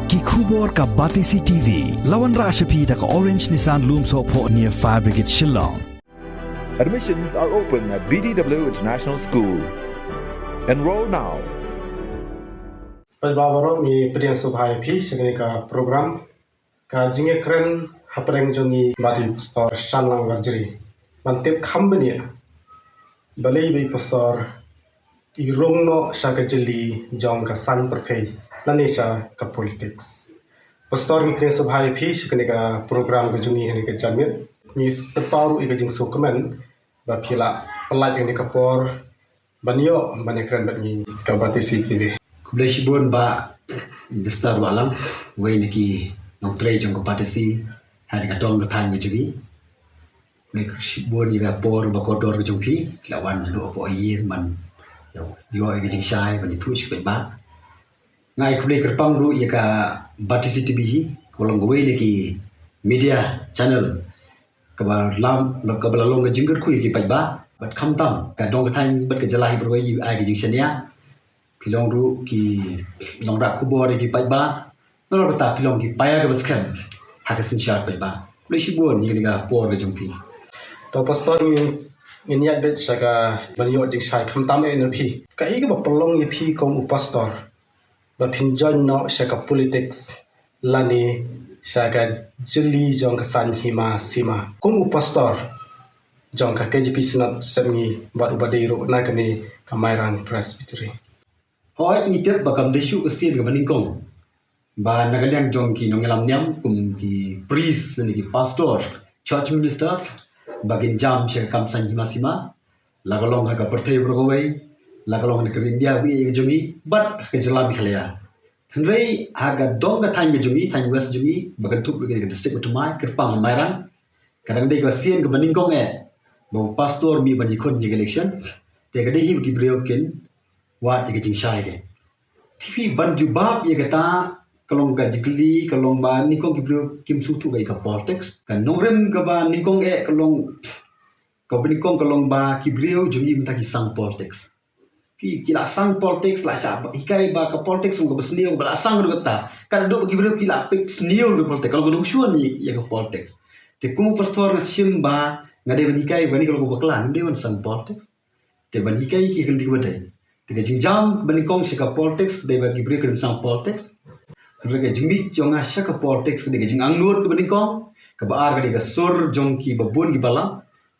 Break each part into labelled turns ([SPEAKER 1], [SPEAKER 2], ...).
[SPEAKER 1] Ki khubor ka Batisi TV. Lawan Rashapi da ka Orange Nissan Lumso po near Fire Brigade Shillong.
[SPEAKER 2] Admissions are open at BDW International School. Enroll now.
[SPEAKER 3] Pagbabarong ni Priyan Subhay P. Segini ka program ka jinge keren hapreng jongi badi pastor Shanlang Warjiri. Mantip kambani balai bai pastor irong no saka jeli jong ka san perpei lanisha ka politics. Pastor ni Priyan Subhay P. Segini ka program ka jongi ini ka jamit ni terparu ika jing sukemen ba pila pelaj ini ka por banyo banekran bagi ka Batisi TV.
[SPEAKER 4] Kubleshibun ba destar walang way niki nong tray jong Batisi hari kadong ngatang ngejugi kubleshibun juga por ba kodor jongpi lawan do po yir man yo ige jing shai ban itu sik ba ngai kuble kerpang ru ya ka Batisi TV kolong way niki media channel kabalam kabalalong ngejingger ku iki ba bat khamtam ka dong ngatang bat ke jalai berway ige jing shania pilong ru ki nong rak kubor ki pai ba nong rak pilong ki paya ke baskan hakasin syar pai ba le shibon ni ga por ke jongpi
[SPEAKER 3] to pastor ni ya bet saga banyo jing sai khamtam e napi ka hi ba pelong ye phi kom pastor ba phinjon no saka politics lani saga jeli jong san hima sima kom pastor jong ka KJP sinat semi ba ubadiro na kani Kamairan Presbytery.
[SPEAKER 4] Hoi ni tep bakam desu kesin ke maningkong ba nagaliang jong ki nongelam nyam kum ki priest ni ki pastor church minister bagin jam she kam san himasima lagalong ka perthai brogoi lagalong ke India bi ke jumi bat ke jalam khalaya threi aga dong ka thang ke jumi thang west jumi bagan tup ke district utumai kerpang Mairan kadang dei ka sien ke maningkong bo pastor mi banji khon ni election te ka dei hi ki briokin wat ke jing shai ke TV ban jubab ye kata kalong ka jikli kalong ba nikong kibro kim sutu ka politics kan nongrem ka ba nikong kalong ka binikong kalong ba kibrio jumi mta ki sang politics ki kila sang politics la cha hikai ba ka politics ng basnio ba sang ru kata kan do kibrio kila pix nio ke politics kalau gudung shuan ni ye ka politics te kumu pastor na sim ba ngade ban hikai ba ni kalau baklan dewan sang politics te ban hikai ki kan dikwadai tiga jingjam kebanikong sika politics de bagi beri ke sang politics kerja jingmi jonga sika politics de jing angnut kebanikong ke baar ke de sur jongki babun ki bala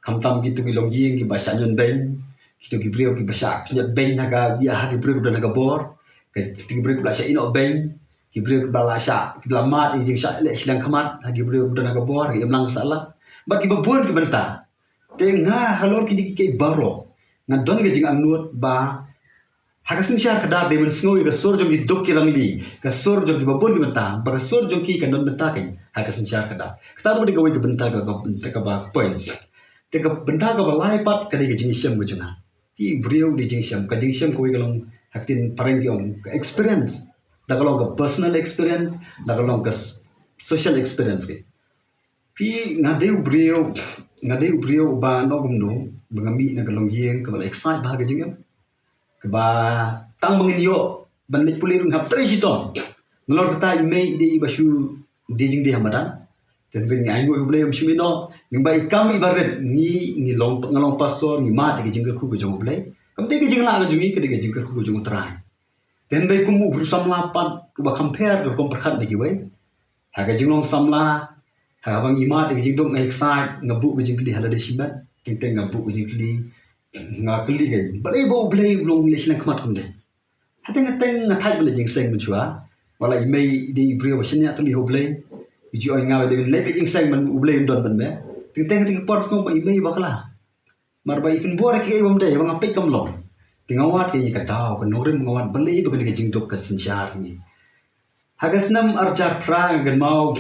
[SPEAKER 4] kamtam gitu ki longgi ki basha nyon ben gitu ki beri ki basha nyot ben naga biah ki beri ke naga bor ke ki beri ke basha ino ben ki beri ke bala sha ki bala mat jing sha le silang khamat ki beri ke naga bor ki mlang sala bagi babun ki benta te nga halor ki ki baro ngadon ke jing angnut ba hakasin syar kada bemen snoi ka sur jong di dok kirangli ka sur jong di babon di benta ba sur jong ki kan don benta kan hakasin syar kada kita ru di gawe ke benta ka ba points te ka benta ka ba lai pat ka di jing syam go jona ti brio di jing syam ka jing syam ko kalong haktin pareng yong ka experience da kalong ka personal experience da kalong ka social experience ke pi ngadeu brio ba no gumno bangami na kalong yeng ka ba excite ba ka jing keba tang mengilio bandit pulirung hap trejitong ngelor kata ime ide basu dijing di hamadan dan ring aingo boleh msumino ngbai kam ibarat ni long ngalong pastor ni mat ke jingker ku jong boleh kam de ke jingla na jungi ke de jingker ku jong trai dan bai kumu bersam lapan ku ba compare ke kom perkhat de giwai ha ke jinglong samla ha bang imat ke jingdong excite ngabu ke jingli hala de sibat ting ngabu ke jingli ngakli ke balai bo blai long lesna khamat kumde hateng ngathai bele jing seng menchua wala imei di brio basnya tali ho blai ju ai ngawe de le jing seng man blai don ban me ting port no ba imei bakla mar ba ifin bore ke bom de bang apik kam long tingawat ke ka daw ka norim ngawat balai ba ke jing dok ka sinchar ni hagasnam arja pra gan mau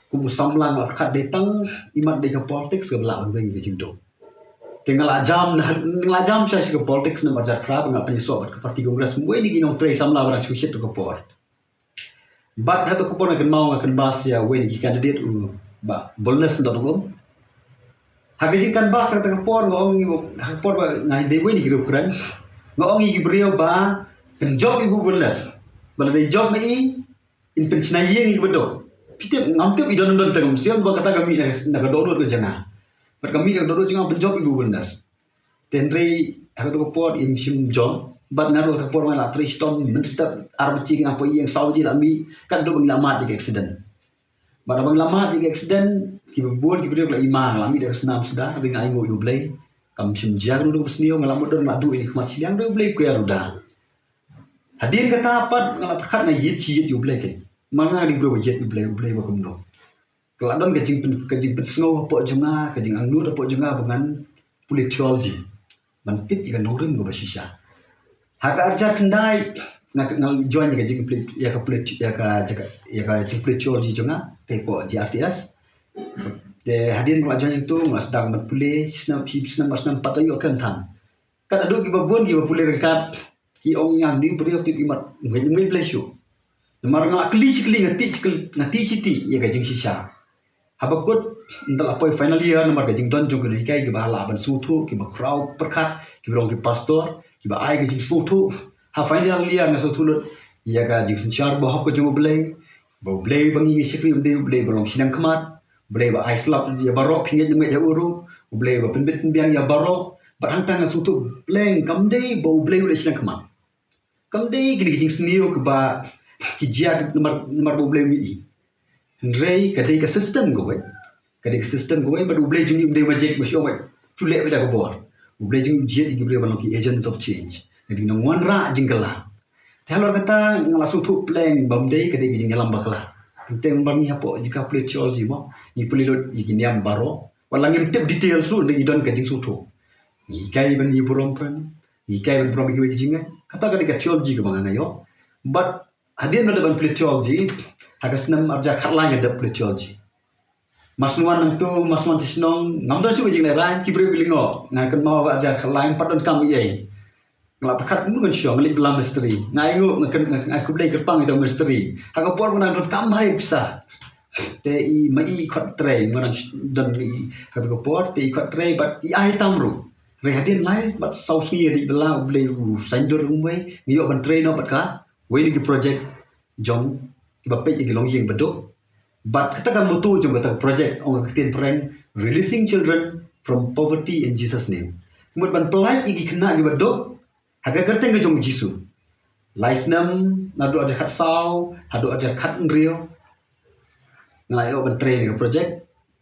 [SPEAKER 4] ku samlang ba khat de tang imat de ka politics ke bla ban ke jing dok tinggal jam saya ke politics na marjat krab nga penyesuap ke parti kongres mui ni ginong tray samla barang susit to kopor bat hato kopor na mau ngakan bas ya we ni candidate ba bolnes ndotong hagaji kan bas ka kopor ngong kopor ba ngai de we ni giro kran ngong gi brio ba job ibu bolnes bala de job mai in pensionayeng ni bedo pitep ngamtep idon don tegam siam ba kata kami na kadoro ke jana ber kami na kadoro jinga penjob ibu bendas tenri aku tu pot im sim jom bat naru tu pot mala triston menster arbacing apa yang saudi lami kan do bang lamat di accident bar bang lamat di accident ki buat ki beriok la imang lami dak senam sudah tapi ngai ngo yublei kam sim jar do besnio ngalam don madu ini khmat siang do blei ku ya ruda hadir kata apa ngala perkat na yit ci yit yublei ke mana di bro yit yublei ba kumdo keladon kajing pesngo po junga kajing angnu po junga dengan politologi mantip ikan nurin go basisha haka arja kendai ngal join ya jing plit ya ka plit ya ka jing politologi junga tepo GRTS de hadin ko join itu ngas sedang matpule snap patayo kan tan kada do ki babon ki bapule rekat ki ong yang ni beri optik imat ngai plesio namar ngak kli ngati siti ya ka jing sisa habakut entar apa final year nomor gajing don jong ni kai ki bahala ban sutu ki ba crowd perkat ki rong ki pastor ki ba ai gajing sutu ha final year na sutu lut ya ga jing sinchar ba hok ko jong blei bangi sikri umde blei ba rong sinang khamat blei ba ai slap ya baro phinget me ja uru blei ba penbit biang ya baro barangtang na sutu bleng kamdei ba blei ule sinang khamat kamdei ki jing snio ki ba ki jia nomor blei mi Rei kadai ka system go baru boleh jungi boleh majek masih awak culek beda ko bor boleh jungi jet igi boleh balong ki agents of change jadi nang wanra jingkala thalor kata ngalasu tu plan bamdei kadai ki jingalam bakla tentang bami hapo jika play theology mo ni pelilot igi niam baro walang im tip detail su ngi don ka jing sutu ni kai ban ni burompan ni kai ban prom igi jinga kata kadai ka theology ko bangana yo but hadin ada ban play theology hagas nam arja khatlang ada theology masnuan tu masnuan tisnong ngamdo su jing rai ki bre bilingo ngakan mau arja khatlang padon kam ye ngala pakat nu kan syong ngelik belam misteri ngai ngo ngakan aku blai kerpang itu misteri haga por menang dot kam hai bisa te I mai khot tre ngarang dan I haga ko por te khot tre bat I ai tamru re hadin lai bat sau sni di bela blai sandor umai ngiyo ban tre no bat ka we ni project jong bapet yang long yang bedok but katakan mutu jong kata project orang ketin prank releasing children from poverty in Jesus name kemudian ban pelai igi kena di bedok haga gerteng ke jong jisu laisnam nadu ada kat sau hadu ada kat ngrio ngalayo ban train ke project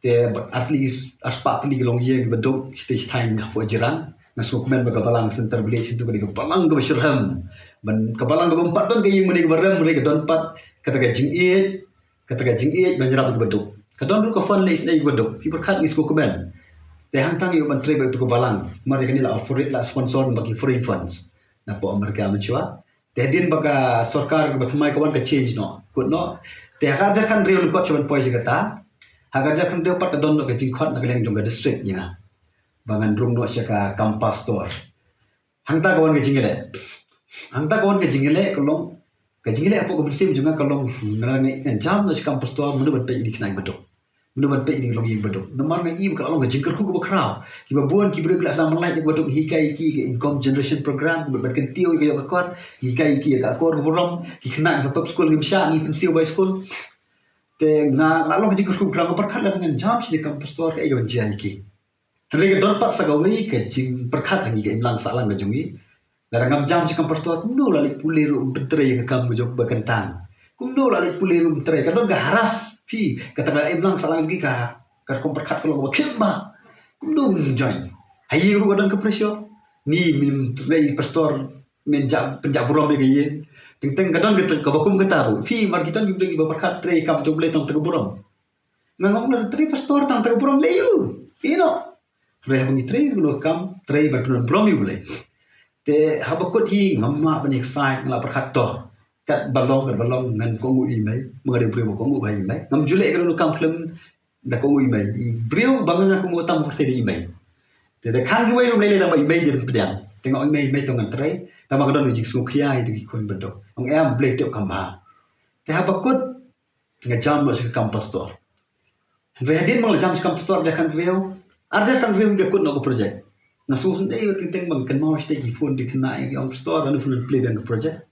[SPEAKER 4] te at least aspat li long yang di bedok stage time for jiran nasu komen bagabalang center village itu ke balang ke syirham ban kabalang ke empat don ke yang meni ke baram mereka don pat kata gajing it banjarap ke beduk kadon ru ka fun list nei beduk ki berkat ni sko komen te hantang yo ban trebe tu ko balang mari kani la offer la sponsor bagi free funds na po amerika menchua te din baka sarkar ke bathmai kawan ka change no kut no te hajar kan real ko chuan poise kata hajar kan de pat kadon no ka jing khot na keleng jong district nya bangan rum no syaka campus store hangta kawan ke jingele kolong kajingile apa ko bersim juga kalau ngarane kan jam na sikam pastor mun ban pe ini kena bedok mun ban pe ini long yang bedok nomor na im kalau ngajingker ku ko kraw ki babuan ki bre kelas sama lain bedok hikai ki ke income generation program ban kan tio ki ka kon hikai ki ka kon borom ki kena ka pub school ki sha ni pensio by school te na long ngajingker ku kraw berkat dengan jam sikam pastor ke yo jai ki rega don pat sagawi ke jing berkat ni ke imlang salang ngajungi darang jam sikam pastor no lali puleru betre ke kam jok bakantang kumno lali puleru betre kadon ga haras fi kata ga imlang salang lagi ka komperkat kalau kemba kumno join hayi ru kadon ke presyo ni min rei pastor menjak penjaburom ke ye ting kadon ke bakum ke taru fi mar kita gi berkat tre kam jok le tang teguburom ngangong na tre pastor tang teguburom leyu ino re bangi tre lu kam tre berpun brom yu le te habakut hi ngamma banik sai ngala perkat to kat balong ngan ko ngu imai mengade brio ko ngu bai imai ngam jule ko kam film da ko ngu imai brio bangang ko mo tam pasti di imai te de khang gi wei rum le da bai imai dir pedang tengok imai to ngan trai ta ma kadon jik sukhia itu ki kon bedok ong em blek tok kamba te habakut ngajam mo sa campus store redin mo jam sa campus store da kan rio arja kan rio ga kun no project nasusun dei ting bang kan mau stay phone di kena yang store dan phone play dan project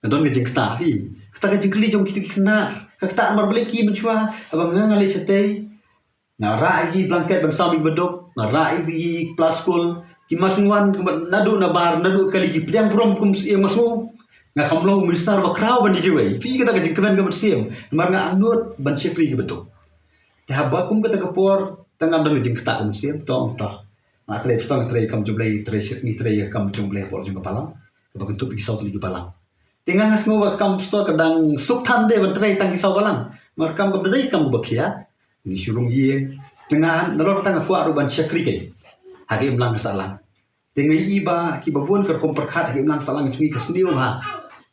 [SPEAKER 4] Don ngejing kata pi. Kata ngejing keli jong kita kena. Kata mar beli ki mencua abang ngali setei. Na rai blanket bang sami bedok, na rai di plaskul ki masingwan nadu na bar nadu kali ki pedang prom kum e masu. Nga kamlo minister ba kraw ban diwe. Pi kata ngejing kemen ga bersiem. Mar nga anut ban sekri ki bedok. Tah ba kum kata kapor tangam dan ngejing kata kum siem tong tah. Na tre tong tre kam jublei tre sekni tre kam jublei por jong palang. Ba tu pi saut li palang. Tinggal ngas ngau kam store kadang suk than de ban tre tang kisau balang. Mar kam kam dei kam bakia. Ni surung ye. Tengah nalor tang aku aru ban syakri ke. Hagi imlang salang. Tinggal iba ki babun ker kom perkhat hagi imlang salang cungi kesniu ha.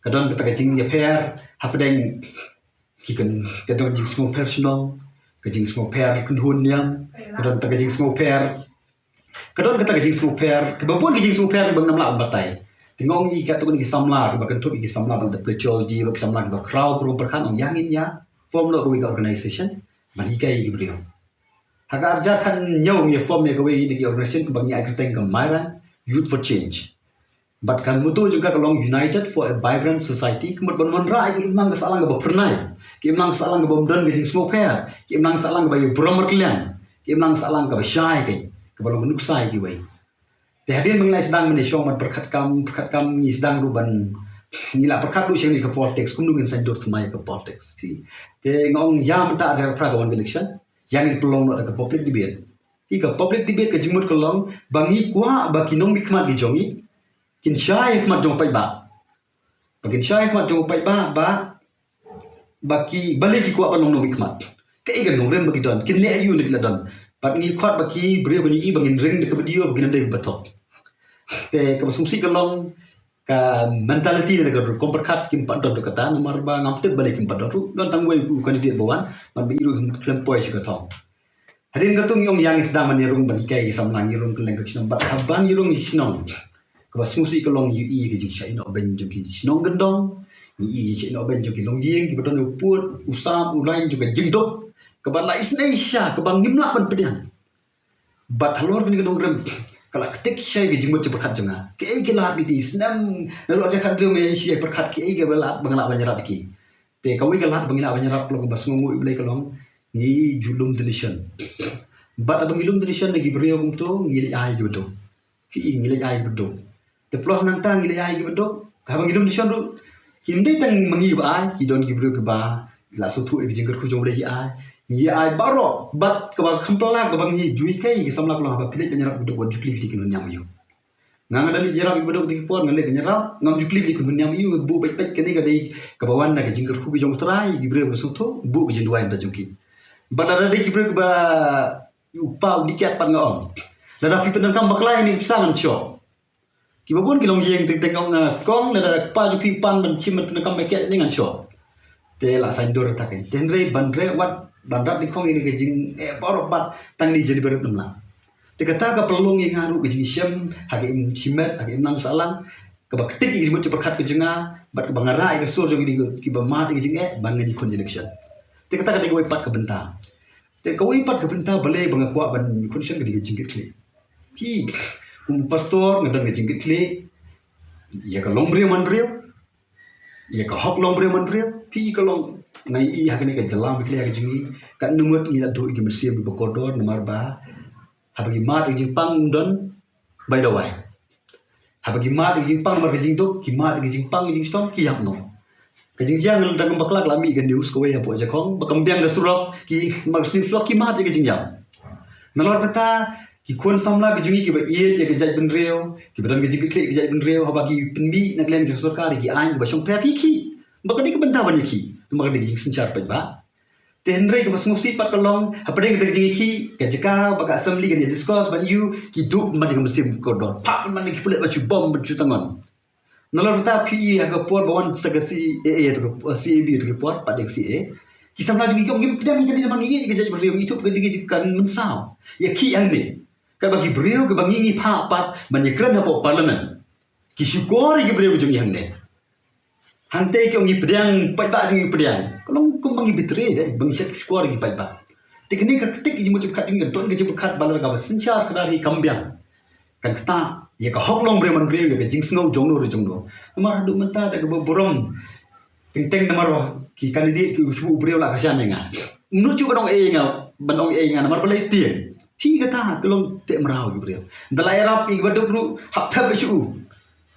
[SPEAKER 4] Kadang kita kajing ya per hapdeng ki kan kadang jing semua personal, kajing semua per kun hunyam, kadang kita kajing semua per. Kadang kita kajing semua per, babun kajing semua per bang namla batai. Tingong i kat tu ni samla ba kan tu i samla ban de geology ba samla ba crowd group perkan ong yangin ya form lo wi organization ban hi kai gibrio haga arja kan nyau mi form me wi ni organization bang ya agriteng kamaran youth for change but kan mutu juga kalong united for a vibrant society kemut ban mon ra ki imang salang ba pernai ki imang salang ba mdon ge smoke fair ki imang salang ba yu bromer klian ki imang salang ba shai ke ke balong nuk sai ki wi Tehadin mengenai sedang menyong man perkat kam ni sedang ruban nila perkat lu sing ni ke politics kum nungin sanjur tumai ke politics te ngong ya menta ajar pragawan election yang ni pelong nak ke public debate ke public debate ke jimut kelong bangi kwa baki nong bikmat gi jongi kin syai hikmat jong pai ba bagin syai hikmat jong pai ba baki balik ki kwa panong nong bikmat ke igan nong rem bagi don kin le ayu ni don Pat ni kuat bagi beri bani i bangin ring dekat video bagi ndai batok. Te ke sumsi kelong ka mentality dekat komperkat kim pat dot kata nomor ba ngam te balik kim pat dot don tangwai ku kandidat bawan man bi iru klempoi sik thong. Hadin gatung yong yang sedang menirung bagi kai samlang irung keleng kisnom bat habang irung kisnom. Ke sumsi kelong ui ke jing syai no ben jong kisnom gendong. Ui syai no ben jong kilong ying ki badon uput usam ulain juga jingdok. Keban la Indonesia kebang ngimla ban pedian bat halor ni gedong rem kala ketik syai ge jimut perkat jenga ke ai ke lat biti senam lalu aja kan rem syai perkat ke ai ge belat bangla banyarat ki te kawi ke lat bangla banyarat lo bas ngungu iblai kelong ni julum delishan bat abang julum delishan lagi beriau to ngili ai ge bedo ki ngili ai bedo te plus nang tang ngili ai ge bedo ka bang julum delishan ru kindai tang mangi ba ai ki don gi beriau ke ba la sutu ge jingker ku jom le ai ya ai baro bat ke bang khampla ke bang ni jui kai ke samla ko ba pilik nyarap buduk wan jukli di kun nyam yu nang ada li jarap buduk di por ngale ke nyarap ngam jukli di kun nyam yu bu bai pek ke ni ga dei ke bawan na ke jingker ku jom trai di bre besuto bu ke jindwai da jungki bat ada dei ki bre ba yu pa dikat pan ngom da fi pen kam baklai ni pisan cho ki babun ki long yeng teng ngong kong da pa ju pi pan ban chim pen kam ke ni ngan cho te la sain dor ta ke ten re ban re wat bandrat di kong ini kejing barobat tang di jadi berat namla. Tekata ka pelong yang haru kejing syam hagi im chimet hagi im nang salang ke baktik ki semut perkat kejenga bat ke bangara ke sur jogi ki ba mat kejing bangen di kon election. Tekata ka degoi pat ke benta. Te koi pat ke benta bale bang kwa ban condition ke kejing kle. Ti kum pastor ngadang kejing kle ya ka lombre man brio. Ya ka hok lombre man brio. Ti ka long nai i hakene ka jalam bikle ka jingi kan numut ni do gi mersia bi bokodor nomor ba habagi mat gi pang don by the way habagi mat gi pang nomor gi dok ki mat gi pang gi stom ki yap no ka jing jang ngal dang baklak lami gan dius ko we apo ja kong bakam biang da surok ki mag slim surok ki mat gi jing yap nalor kata ki kon samla gi jingi ki ba ie je gi jaj ben reo ki badan gi kle gi jaj ben reo habagi pinbi nak len gi sarkar gi ain ba shong pa ki bakadi ke benta ban ki maka di sencar pa te henry ke masmusi pat kalong apade ke jingi ki ke jeka baka assembly ke discuss ban you ki duk man ke mesim kodor pak man ki pulet bacu bom bacu tangan nalor ta pi aga por bawan sagasi to cab to ke por pat si ki samla jingi ko ngim pedang ke di bang ye ke jadi beriu itu ke di kan mensau ya ki ang ni ka bagi beriu ke bangi pa pat menyekran apa parlimen ki syukur ke beriu jingi hang ni Hantai kau ngi pedang, pai-pai ngi pedang. Kalau kau bangi betre deh, bangi set square ngi pai-pai. Teknik ketik je macam kat tinggal, tuan kerja berkat balar kau sencar kedari kambiang. Kan kita ya ka hok long bre man bre ya ka jing sngau jong no ro jong no namar du menta da ka borom teng namar ki candidate ki usbu bre la ka shan nga nu chu banong e nga namar balai tien hi ka ta kelong te mrau ki bre dalai rap ki baduk ru hap thap ka chu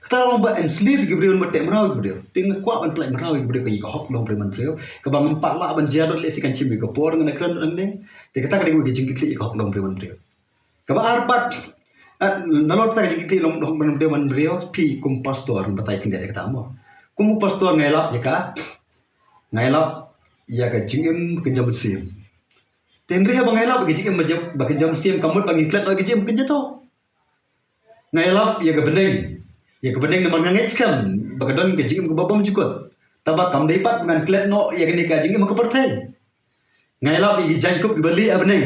[SPEAKER 4] kata long ba enslave ki bre ma te mrau ki bre ting kwa ban plai mrau ki bre ka ka hok long bre man bre ka bang empat la ban jia dot le si kan chim ka por ngana kran ang ne te kata ka ki jing ki ka hok long bre man bre ka ba arpat nalor ta ki ki long man bre man bre pi kum pastor batai kin de kata mo kum pastor ngai lap ya ka jingem kenjam sim tenri ha bangai lap ke jingem majab bakenjam sim kamut bangin klat ke jingem kenjato ngai lap ya ka bedeng namar nganget skam bakadon ke jingem ke babam jukot taba kam dei pat ngan klat no ya ke ka jingem ke perthai ngai lap gi jankup beli abneng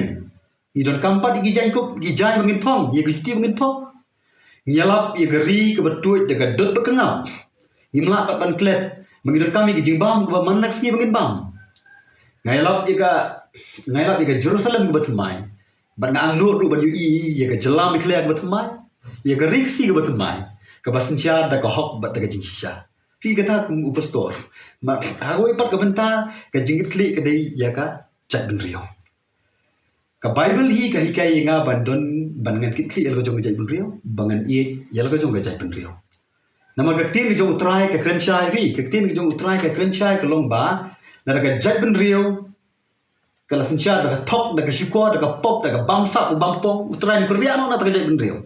[SPEAKER 4] i don kampat gi jankup gi jai bangin phong ya ke juti bangin phong nyalap ya geri ke betuit de ka dot bekengap imla pat ban klat mengidot kami ke jingbam ke man laksni bangin bam ngailap ika Jerusalem ke batumai ban ang nur ru ban ui ya ke jelam ikhle ke batumai ya ke riksi ke batumai ke basincha da ke hok bat ke jingsha pi kata ku pastor ma hagoi pat ke benta ke jingit kli ke dei ya ka chat ben rio ka bible hi ka hikai nga bandon bangan kitli el ko jong jai ben rio bangan i ya ko jong jai ben rio nama kaktin ke jong utrai ke krenchai vi kaktin ke jong utrai ke krenchai ke lomba na ka jai ben rio kala sincha da thok da ka shiko da ka pop da ka bam sap bam pong utrai ko ria no na ta jai ben rio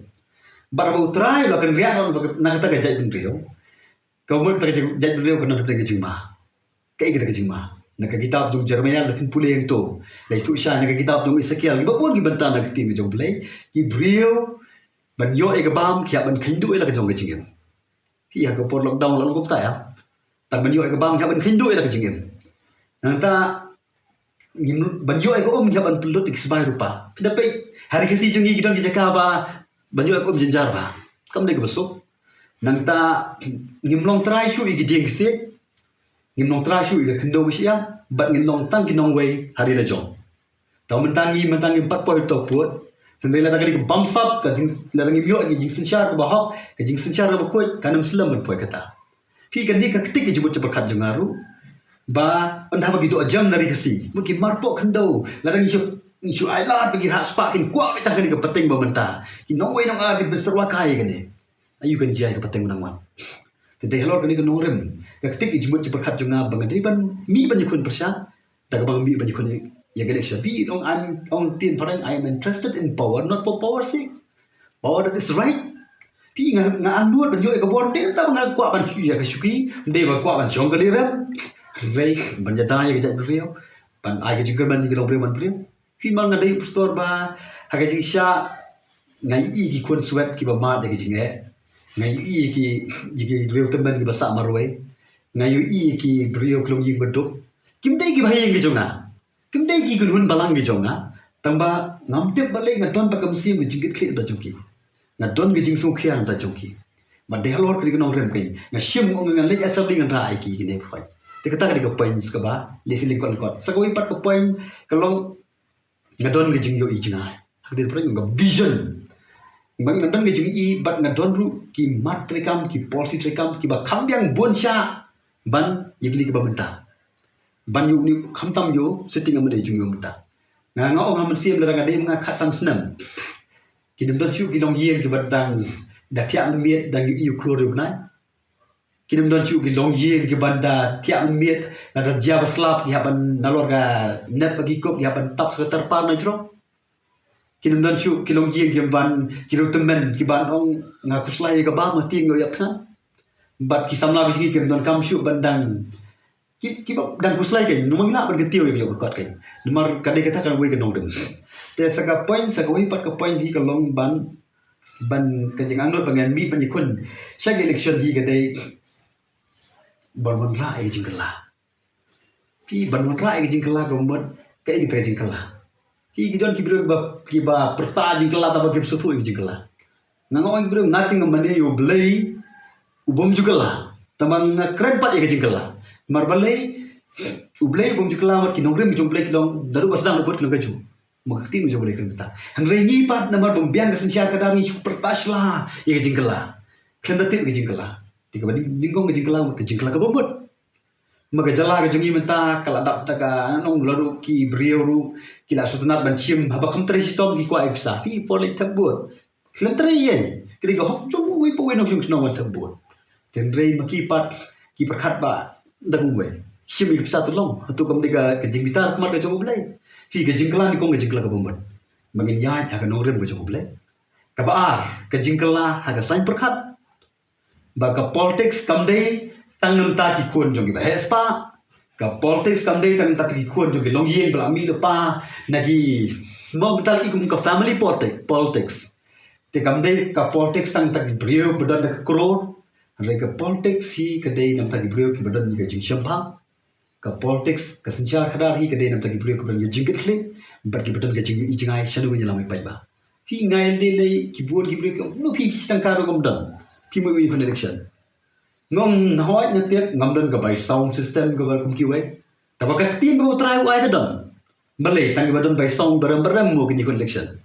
[SPEAKER 4] bar ba utrai lo kan ria no na ta jai ben rio ka mo ta jai ben rio ko na ta ke jingma kai kita ke jingma na ka kitab jong Jeremia la tin pule yang to lai tu sha na ka kitab jong Ezekiel ba pun ki banta na kaktin ke jong play ki brio ban yo e ka bam kya ban khindu e la ka jong ke jingem hi ka por lockdown la ko ta ya tan ban yo ka bang ka ban khindu ila ka jingin nanta ngim ban yo ka kya ban politik sebai rupa pida pe hari kasi jungi gidon ki jaka ba ban yo ka jenjar ba kam de ka besok nanta ngim long try shu i giding se ngim long try shu i ka khindo sia bat ngim long tang ki nong wei hari la jong taw mentangi 4 point to put sendiri ada kali ke bamsap ke jing larang imyo ke jing sensyar ke bahok ke jing sensyar ke bakoi kanam selam men poi kata pi kan di ka ketik ke jumut cepat jengaru ba entah bagi do jam dari kasi mungkin marpok kendo larang isu ailat bagi hak spakin kuat kita kan ke penting ba menta ki no way no agin berserwa kai kan ni ayu kan jai ke penting menang wan tedai halor kan ke norem ke ketik ke jumut cepat jengar bangai ban mi ban yukun persya tak bang mi ban yukun ya galaxy be on tin parang I am interested in power not for power sake power that is right pi nga anur ban yo ka bon de ta nga kwa ban ya ka shuki de ba kwa ban chong ka lirem rei ban jata ya ka jat rio ban ai ka jingker ban ni ka ban rio pi mal nga dei pastor ba ha ka jing sha ngai i ki kun sweat ki ba ma de ka jinge ngai i ki rio temban ki ba sa marwai ngai i ki brio klong ying beduk kim dei ki ba yeng ki jonga kim dei ki kun balang bi jonga tamba ngam tep balai ngadon pakam sim bi jingit khle da jongki ngadon bi jing su khian da jongki ma de halor kri nong rem kai na shim ngong ngan le assembly ngan ra ai ki ne phai te kata ka de points ka ba le siling kon sakoi pat ko point kalong ngadon bi jing yo i jinga hakdir pra ngam vision bang ngadon bi jing i bat ngadon ru ki mat trekam ki policy trekam ki ba kham yang bon sha ban yigli ka ba menta ban yu ni khamtam yo sitting amade jung yo mata nga nga ong ham siam la ngade nga khat sam snam ki dem don chu ki long yen ki badang da tia miet dang yu kloro na ki dem don chu ki long yen ki banda tia miet na da jaba slap ki haban nalor ga net bagi kop ki haban tap sekretar par na jro ki dem don chu ki long yen ki ban ki ro temen ki ban ong nga kuslai ga ba ma ting yo yak na bat ki samla bi ki dem don kam chu bandang ki dan kuslai kai numang la bergetio yo kot kai numar kadai kata kan we kenong dem te saka point saka wi pat ka point hi ka long ban ka jing anot pangan mi pan ikun syak election hi kadai ban ra ai jing kala pi ban ra ai jing kala ko mot kai ni jing kala ki don ki ba perta jing kala ta ba ki sutu jing kala ngangong bro ngating ngmane yo blai ubom jugala tamang kren pat ya jing kala marbalai ublai bom jukla mat kinong rem jumplai kilong daru basdang lepot kilong kaju Magting jo boleh kena. Henry ni pat nomor pembiang kesensiar kadang ni pertaslah ya jingkela. Kena tip jingkela. Tiga badi jingkong jingkela ke bombot. Magajala ke jengi menta kala dap daga nong laru ki brio ru kila sutunat ban sim haba kam tri sitom ki kwa ipsa pi polik tabut. Klan tri yen. Kiri ko hok jo wi po wenok jung nong tabut. Henry maki pat ki perkhat ba dang we. Sim ipsa tulong hatu kam diga ke jing bitar kamar ke jong blai. Fi ke jingkela ni kong ke jingkela ke bombot. Magin yai ha ke norem ke jong blai. Ka baar ke jingkela ha ke sain perkhat. Ba ka politics kam dei tangam ta ki khun jong ba hespa ka politics kam dei tangam ta ki khun jong long yen bla mi pa nagi mo tal ikum ka family politics te kam dei ka politics tang ta ki brio bedan ka kro re ka politics hi ka dei nam ta ki brio ki bedan ni ka jing shampang ka politics ka senchar khadar hi ka dei nam ta ki brio ki bedan jing kitli bar ki bedan ka jing i jingai shanu ni lamai pai ba hi ngai le le ki buat ki brio ki no pi stang ka ro kom dan pi mo wi election ngom hoi nyetir ngom dan ke sound system ke kum kiwe tapi ka tin bo try wai dan bale tang ba dan by sound barang-barang mo kini election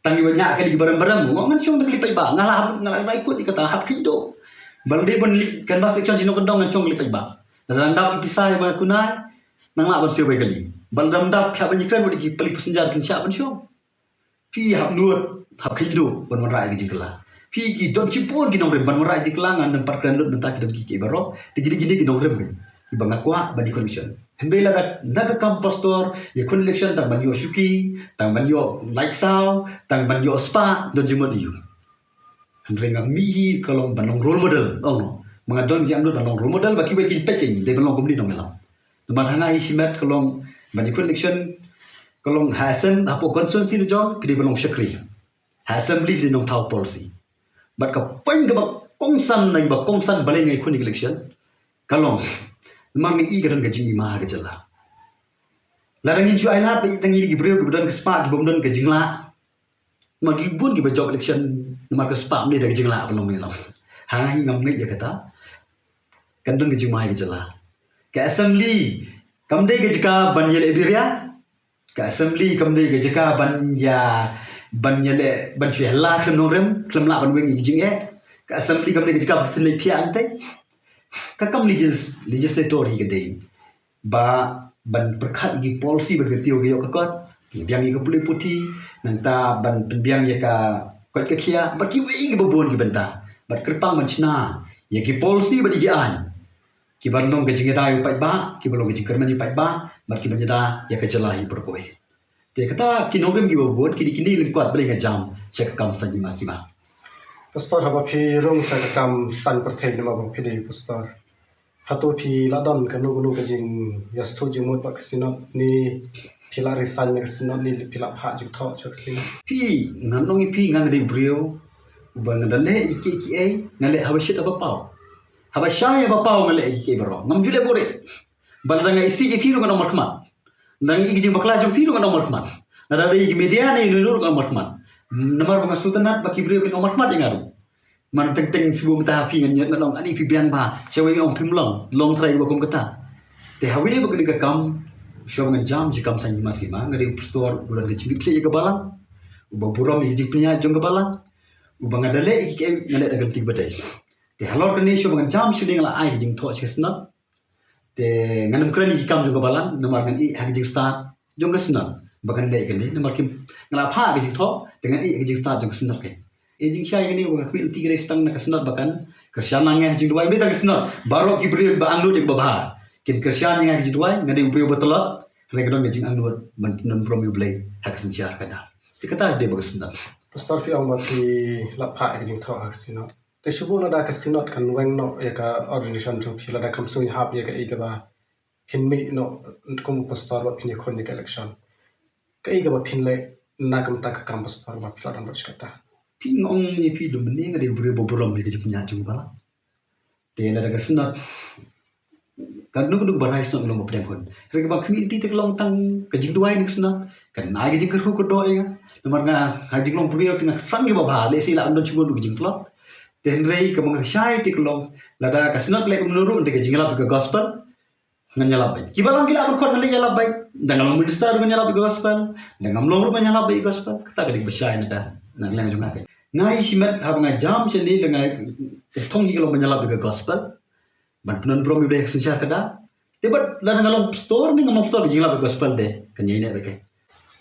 [SPEAKER 4] tang ba nya ka di barang-barang mo ngan syong dali pai ba ngalah rai ikut ikata hap kindo bal de bon kan bas election sino kendong ngan syong li pai ba dan dap pisai ma kunai nang la ban siu bai kali bal dam dap kha ban ikran bo di pali passenger kin sya ban syong pi hap nuot hap kindo bon rai ki jingkala Pigi don cipon ki nong rem ban morai jiklangan dan part grandot bentak kita ki baro tigidi ki nong rem ki ibang akwa badi connection hembe lagat naga kam pastor ye connection tang ban yo shuki tang ban yo light sound tang ban yo spa don jimo diu hendre ngam mi kalong banong role model no mga don jam don banong role model baki baki peking de banong kumli nong elam teman hana isimat kalong badi connection kalong hasan apo constituency de jong pidi banong shakri assembly di nong tau policy bat ka pen ka kongsan nai ba kongsan bale ngai khuni election kalong mang i garan ka jingi ma ga jala la rangin chu ai la pe tangi gi breu gi budan ka spa gi bomdon ka jingla ma gi bun gi ba job election ma ka spa ni da ga jingla ba long ni long ha hi ngam ngai ya kata kan don ga jing ma ga jala ka assembly kam dei ga jika ban yele biria ka assembly kam dei ga jika ban yele ban chu la kham no rem kham la ban weng jing e ka assembly kam dei ga jika fin le thia ante ka kam legislator hi ga dei ba ban perkhat gi policy ban tio gi ka biang gi ka puli puti nanta ban biang ya ka kot ka khia ba ki wi gi bobon gi banta bat kerpang man chna ya ki policy ba gi an ki ban long ga jing da yu pai ba ki ban long ga jing kerman yu pai ba bat ki ban da ya ka jala hi perkoi te kata ki nogrem gi bobon ki kini lin kwat bele ga jam chek kam sanji masima
[SPEAKER 3] pastor haba phi rong sa kam san perthei ma ba phi dei pastor hato phi ladon ka nu ka jing yastho jimot ba kasinot ni phila risan ni kasinot ni phila pha jik tho chak sin
[SPEAKER 4] phi ngan nong phi ngan de brio ba ngale iki ai ngale haba shit aba pau haba shaya aba pau ngale iki bro ngam jule bore ba nang isi iki ru ngam markmat nang iki jing bakla jong phi ru ngam markmat nada de media ni lu ngam markmat namar bang sultanat ba ki brio ngam markmat ingaru man teng fibu mata phi ngan nyat long ani phi biang ba sewi ong phim long trai ba kom kata te hawi ba kini ka kam show ngan jam ji kam san masima ngari store bulan ke cibik le ka balang uba buram ji punya jong ka balang uba ngadale iki ngale da ganti badai te halor kani show ngan jam shooting la ai jing tho chesna te nganam krani ki kam jong ka balang namar ngan i ha jing start jong ka sna bakan le kani namar kim ngala pha ke jing tho dengan i jing start jong ka sna ke jing syai ini wong khil ti gre stang nak senot bakan kersyana ngai jing duai beta senot baro ki bri ba anglu dik babha kin kersyana ngai jing duai ngade bri betelot regadon jing anglu non from you blade hak senjar kada dikata de bag senot
[SPEAKER 3] pastor fi amar fi la pha jing tho hak senot te shubu na da ka senot kan weng no ya ka organization to fi la da kam sui hap ya ka e ba phin mi no kum pastor ba phin khon ni election ka e ba phin le na kam ta ka kam pastor ba fi la dan ba chkata
[SPEAKER 4] pi ngong ni pi dum ni ngade bri boborom ni ke punya jung ba te la daga senot kan nu barai senot long ba kon rega ba khmi ti te long tang ke jing duai ni senot kan na ge jing ko do ya nomor nga ha jing long bri ti na sang ge ba ba le si la andon chugo du jing tlop ten rei ke mong shai ti long la da ka senot le umnuru de ge jing la ke gospel nganyalabai kibalang gila berkon ngali nyalabai dengan minister nganyalabai gospel dengan lomru nganyalabai gospel kita gadi besyai nada nang lang junga kai ngai simet hab ngajam seni lengai tong gi lo menyalabai gospel ban penon bro mi be sensyar kada tibat dan ngalong store ni ngalong store jingla gospel de kanyai ne bekai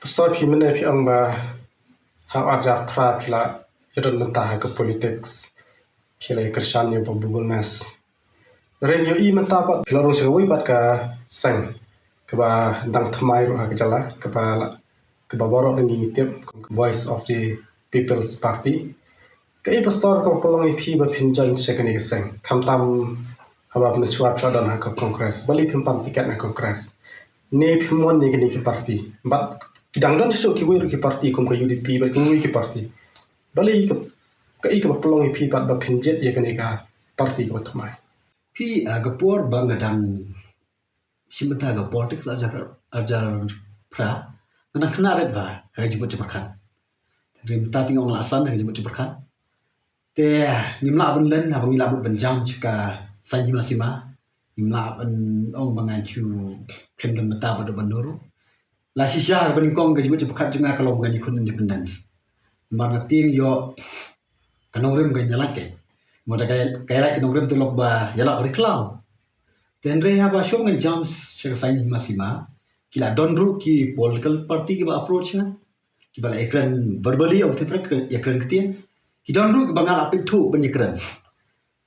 [SPEAKER 3] pastor pi mene pi ang ba ha ajar pra pila yadon mentah ke politics pila Christian ni Google Maps Renyo i mentapat pila rong sewi bat ka sang keba dang thamai ro ha kejala keba borok ni tip voice of the people's party kai pastor ko polong i phi ba phinjan second ke sang kam tam haba pun chuat dan ha ka congress bali phimpam tiket na congress ne phimon ni ke party bat dang don so ki wi ki party kum ka UDP ba ki wi ki party bali kai ka polong i phi bat ba phinjet ye ke ka party ko thamai
[SPEAKER 4] pi agapor bangadang simata ga politics ajar pra kana khana red ba haji mo cepakan rim ta ting ong asan haji mo cepakan te nimla ban len ha bangila ban jam chika sanji masima nimla ban ong bangan chu khendon mata ba ban nuru la shisha ban kong ga mo cepakan junga kalau bangan ikun independence marna ting yo kanong rim ga nyalake Moda kaya kinogrem tu lok ba yala beriklau. Tenre ha ba shong jams shaka sain masima kila donru ki political party ki ba approach na ki bala ekran verbally of the ekran ketian ki donru ki bangal apik thu ban ekran.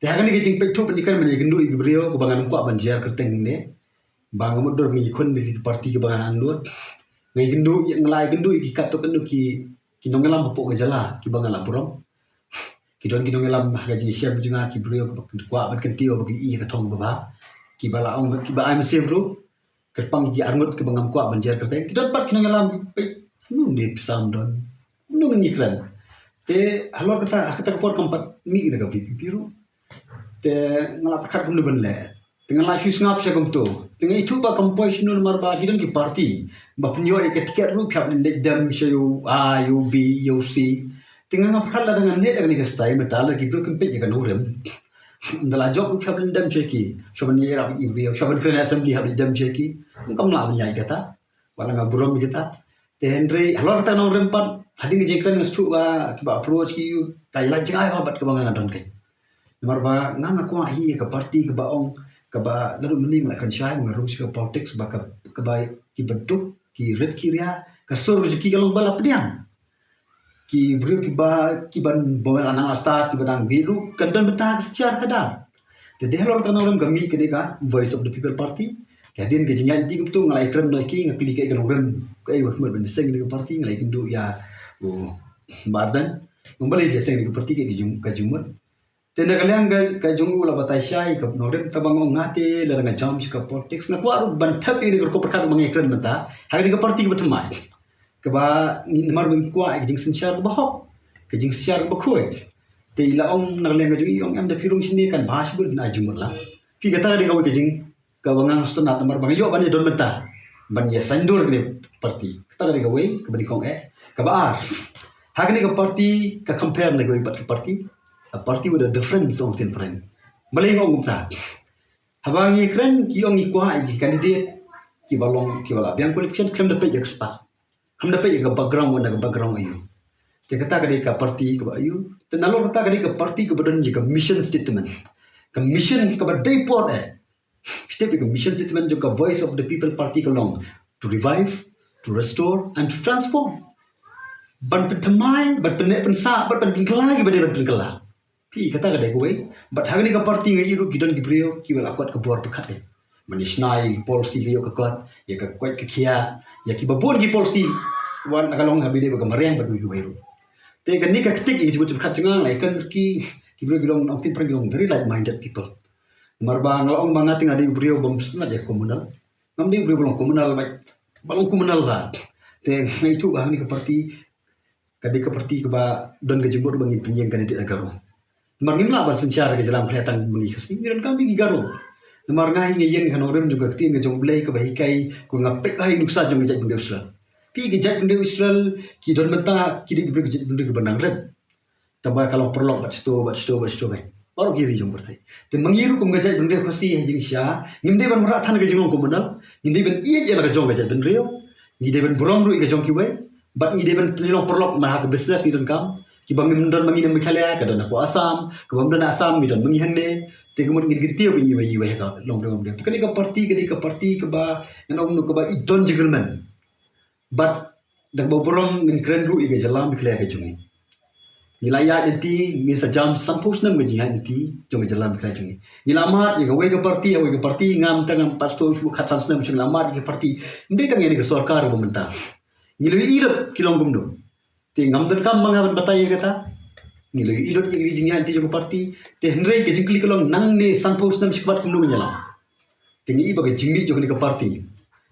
[SPEAKER 4] Te ha ni ki jing pek thu ban ekran ban gendu i brio ko bangal ko ban jer kerteng ne bang modor mi khon ni party ki bangal andur ngai gendu nglai gendu ki kat to kendu ki nongelam pok ke jala ki bangal apurom Kidon ngelam gaji siap juga ki brio kwa ban kentio bagi i ka thong ba ki bala ong ki ba am sem ru kerpang ki arngut ke bangam kwa banjer kerte kidon pat ngelam pe nu ni pisam don nu ni kran te halo kata por kampat mi ga biru te ngala prakar kum ban le dengan la shus ngap se kum to dengan itu ba composition mar ba kidon ki party ba punyo ke tiket ru phap le dam shayu a u b u c Tinggal ngapakal la dengan net agni kastai metal lagi bro kempet ya kan urem ndala job ku phabin dam cheki shoban ye rab ibrio shoban kren assembly habli dam cheki ngam la abnya kata wala ngaburom kita tenre halor ta no rem pat hading je kren ngestu ba approach ki tai la jangai bat ke bangan don kai nomor ba ngam ko hi ke party ke baong ke ba lalu mending la kan syai ngarung ke politics ba ke ba ki bentuk ki red kiria ka sur rezeki kalau bala pediang ki brio ki ban bawal anang astat ki badang biru kandan betah secara kadar jadi halor tanam kami kedeka voice of the people party kadin ke jingan ti kuptu ngalai kren no ki ngapili ke genoren kai wat mer ben seng ke party ngalai kindu ya badan ngembali ke seng ke party ke jumut tenda kalian ka jungu la batai syai ke norem tabang ngate la dengan jam ke politics na kuaru ban tapi ni ko perkara mengekren menta hari ke party ke betemai keba nimar bin kwa jing sensyar bahok ke jing sensyar bakhoi te ila ong nagleng ga jing ong am da firung sini kan bahas bul na jumur la pi gata ri ga jing ka bangang stunat nomor bang yo ban don benta ban ya sandur ni parti kata ri ga we ke bani kong ka baar hagni ka party ka compare na ga party a party with a difference of different malay ngong ta habang ni kren ki ong ikwa ki candidate ki balong ki wala biang qualification klem da pe expa हम dapat yang background ayu. Dia kata ke parti ke ayu. Dan lalu kata ke parti ke badan juga mission statement. Ke mission ke badan deport Kita ke mission statement juga voice of the people party ke long to revive, to restore and to transform. Ban pentemai, ban pensa, ban penkelai ke badan penkelai. Pi kata ke gue, but hari ke parti ngayu kita dibrio kita kuat ke buat pekat. Menisnai polisi yo kekot ya ke kuat ke kia ya ki babon ki polisi wan akalong habide ba kamariang ba ku biru te kan ni ka ketik ki sebut khat cengang lai kan ki bro gilong nong tin preng very like minded people marba ngalong bangat ting adi brio bom sunat ya komunal ngam di brio belum komunal ba balong komunal ba te itu ba ni ke parti ke parti ke ba don ke jebur bangi pinjeng kan di agaro marnim la ba sensyar ke jalan kelihatan beli khasi dan kami ki garo Nomor ngai ngeyen kan orang juga ketin ke jong blai ke bahikai ku ngapek kai nuksa jong gejat benda Israel. Pi gejat benda Israel ki don menta ki di beri gejat benda ke benang red. Tambah kalau perlu bat sto kai. Orang kiri jom bertai. Te mengiru kum gajai bendria khasi hejing sia. Nginde ban merak than gajing long kum benal. Nginde ban iya je la gajong gajai bendria. Nginde ban burong ru gajong kiwai. Bat nginde ban pelilong perlok mah ke business ni dan kam. Ki bang mendon mangi nem khalya ka dan aku asam. Ke bang dan asam mi dan mangi hande. Te kemun ngin gitio binyi bayi bayi ka long long dia. Kani ka parti ke ba nang ke ba idon jigerman. But dak ba burong ngin kren ru i gajalam bi khalya gajong. Nilai nanti ni sajam sampus nam gaji nanti jom jalan kaya jungi. Nilamat yang awak ke parti ngam tengam pastor khatsan nam jung lamat ke parti. Ndai tang ini ke sarkar pemerintah. Nilai irap kilong gumdo. Te ngam dan kam mangaban batai kata. Nilai irap yang gaji nanti jom parti. Te hendrai ke jingkli kilong nang ne sampus nam sikbat kumdo menyalam. Te ni iba ke jingli jom ke parti.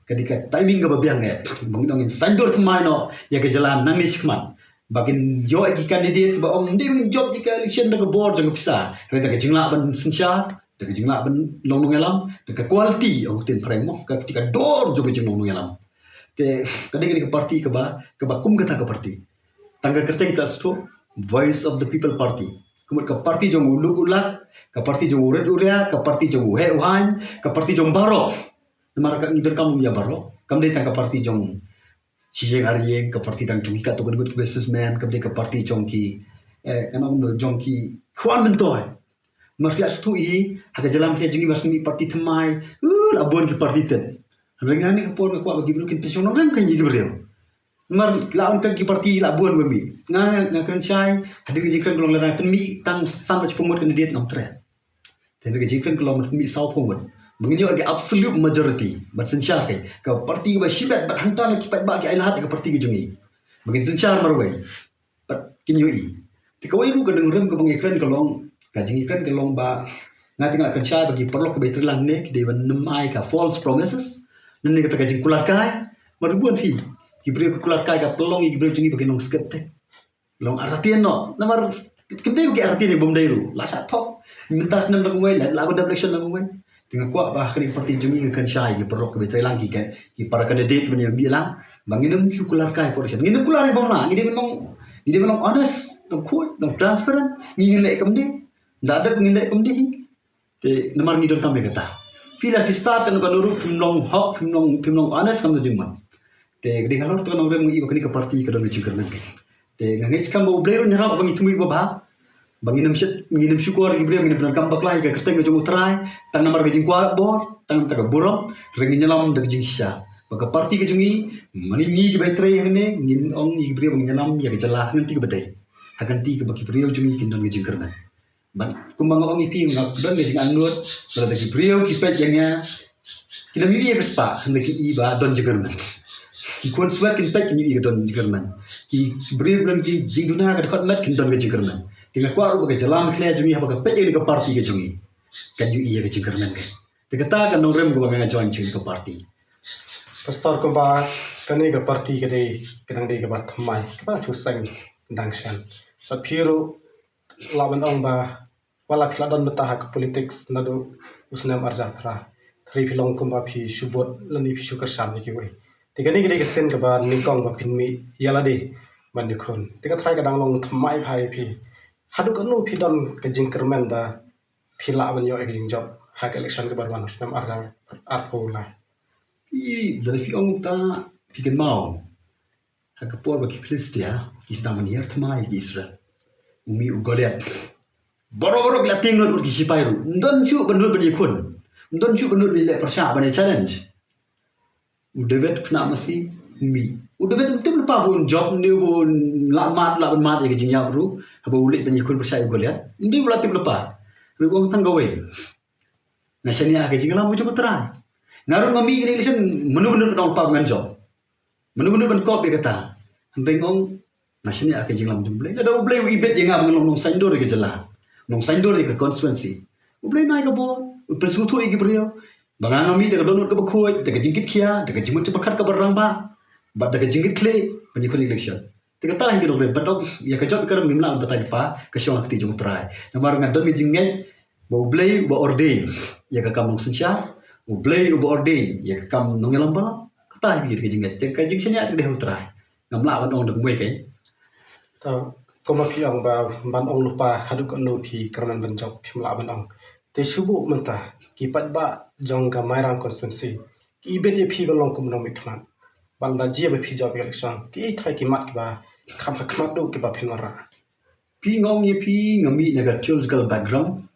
[SPEAKER 4] Ketika timing ke babiang ya. Mengidongin sanjur temai no ya ke jalan nang ne sikmat. Bagian yo iki kandidat ba om ndi job di election da board jang pisa reda ka jingla ban sinsha da ka jingla ban long elam da ka quality ông tin premo ka ketika dor jo ka jing long elam te kadang ka parti ka ba kum ka ta ka parti tangga kerteng ka sto voice of the people party kumur ka parti jong uluk ulak ka parti jong ured uria ka parti jong he uhan ka parti jong baro namar ka ngidor kam ya baro kam dei tangga parti jong Cijeng Arye ke parti tang jongki ka token good businessman ke parti jongki kanang no jongki kwan mentoy marfias tu I haga jalan ke jingi basni parti temai abon ke parti ten rengani ke por ke kwa bagi brukin pension orang kan jigi beriau mar laun kan ki parti labon bami nga kan chai hadir jikran golong lara penmi tang san bach pumot kandidat nam tre ten ke jikran golong penmi sau pumot Mengenyo agi absolute majority bersensyar ke parti ba shibat bat hantar lagi pat bagi ailahat ke parti jungi begin sensyar marwai pat kinyui tikawai ru kadang rem ke bangikran kalong kajingikran kalong ba ngati ngak kan syar bagi perlu ke betrilang ne ke dewan nemai ka false promises nan ne kata kajing kularkai marbuan hi kibri ke kularkai ka pelong kibri jungi bagi nong skeptek long aratian no namar kente bagi aratian bom dairu la sa top mintas nan bangwai la ko election bangwai Tengah kuat bah kini parti jumi kan syai ki perok ke betai lagi ke ki para kandidat punya bilang banginem syukular kai por syan nginem kular bang lah ngide menong honest dong kuat dong transparent ngile kemde ndak ada ngile kemde te namar ngidon tambe kata pila fi start kan kanuru pimlong hok pimlong honest kam jingman te gede kalau to nong rem ngi ke parti ke dong jingker nang te ngais kam bo blero nyarap bang itu ba Banginam syukur gibri banginam penan kampak lah ke kerteng ke jong utrai tang namar gajing kuat bor tang tak burong rengi nyelam dak jing sya baka parti ke jungi mani ngi ke baitre ne ngin ong gibri bang nyelam ya ke jelah nganti ke bedai akan ti ke baki brio jungi kindon gajing kerna ban kumbang ong ipi ngak dan gajing anut berada ke brio ki pet jangnya kita mi ya bespa hendak ki iba don jegerna ki kon swat kin pet ki ke don jegerna ki brio bulan ki jing duna ka dekat mat kindon gajing kerna Tengah kuat bagai jalan kelihatan jungi apa ke pejak ke parti ke jungi kan iya ke jingkernan kan tengah tak kan orang gua nggak join ke parti
[SPEAKER 3] pastor ko ba kani ke parti ke dei kadang dei ke ba thamai ke ba chusang dangshan sa phiro lawan ong ba wala philadon betah ke politics nadu usnam arja thra thri philong ko ba phi subot lani phi sukar sam ni ki wei tigani ke sen ke ba ningkong ba phinmi yala de ban dikhon tengah thrai kadang long thamai phai phi Hadu kanu pidon ke jingkerman da pila banyo ke jingjop hak election ke barwan nam arja arpola
[SPEAKER 4] dari fi ong ta pigen mau hak por ba ki Palestia ki staman yer tmai ki Israel umi ugoliat boro glating no ki sipairu ndon chu banur bani kun ndon chu banur le persha bani challenge udevet kna masi umi udevet untuk lepa pun job ni pun lamat ya ke jingjap ru haba ulit bani kun persha ugoliat ndi ulatim lepa ru tang gawe nasania ke jingla mu coba try ngarun mami ini election menu-menu tong pa ngan job menu-menu ban kop kata hendeng nasania ke jingla mu blay ada blay ibet yang ngam nong sandor ke jela nong sandor ke constituency blay nai ke bo persu tu iki brio bangang mami de donor ke bakoi de jingkit kia de jimut cepat ke barang ba bad de jingkit kle bani kun election Tiga tahun kita boleh bedok ya kejot kerem gimla betai pa ke syong akti jong try namar ngadon mi jingai bo blay bo ordain ya ka kam nong sensya bo blay bo ordain ya ka kam nong lamba kata bi ke jingai te ka jing senya de utrai ngamla wan ong de mwe kai
[SPEAKER 3] ta Koma piang ba ban ong lupa haduk anu pi kerman benjok pi mela ban ong. Te subu mentah kipat ba jong ka mairang konstituensi. Ki ibet ye pi balong kum nong mikman. Ban da jia ba pi job election. Ki thai ki mat ki ba kham hakmat do ki ba phinwara.
[SPEAKER 4] Pi ngong ye pi ngami naga theological background.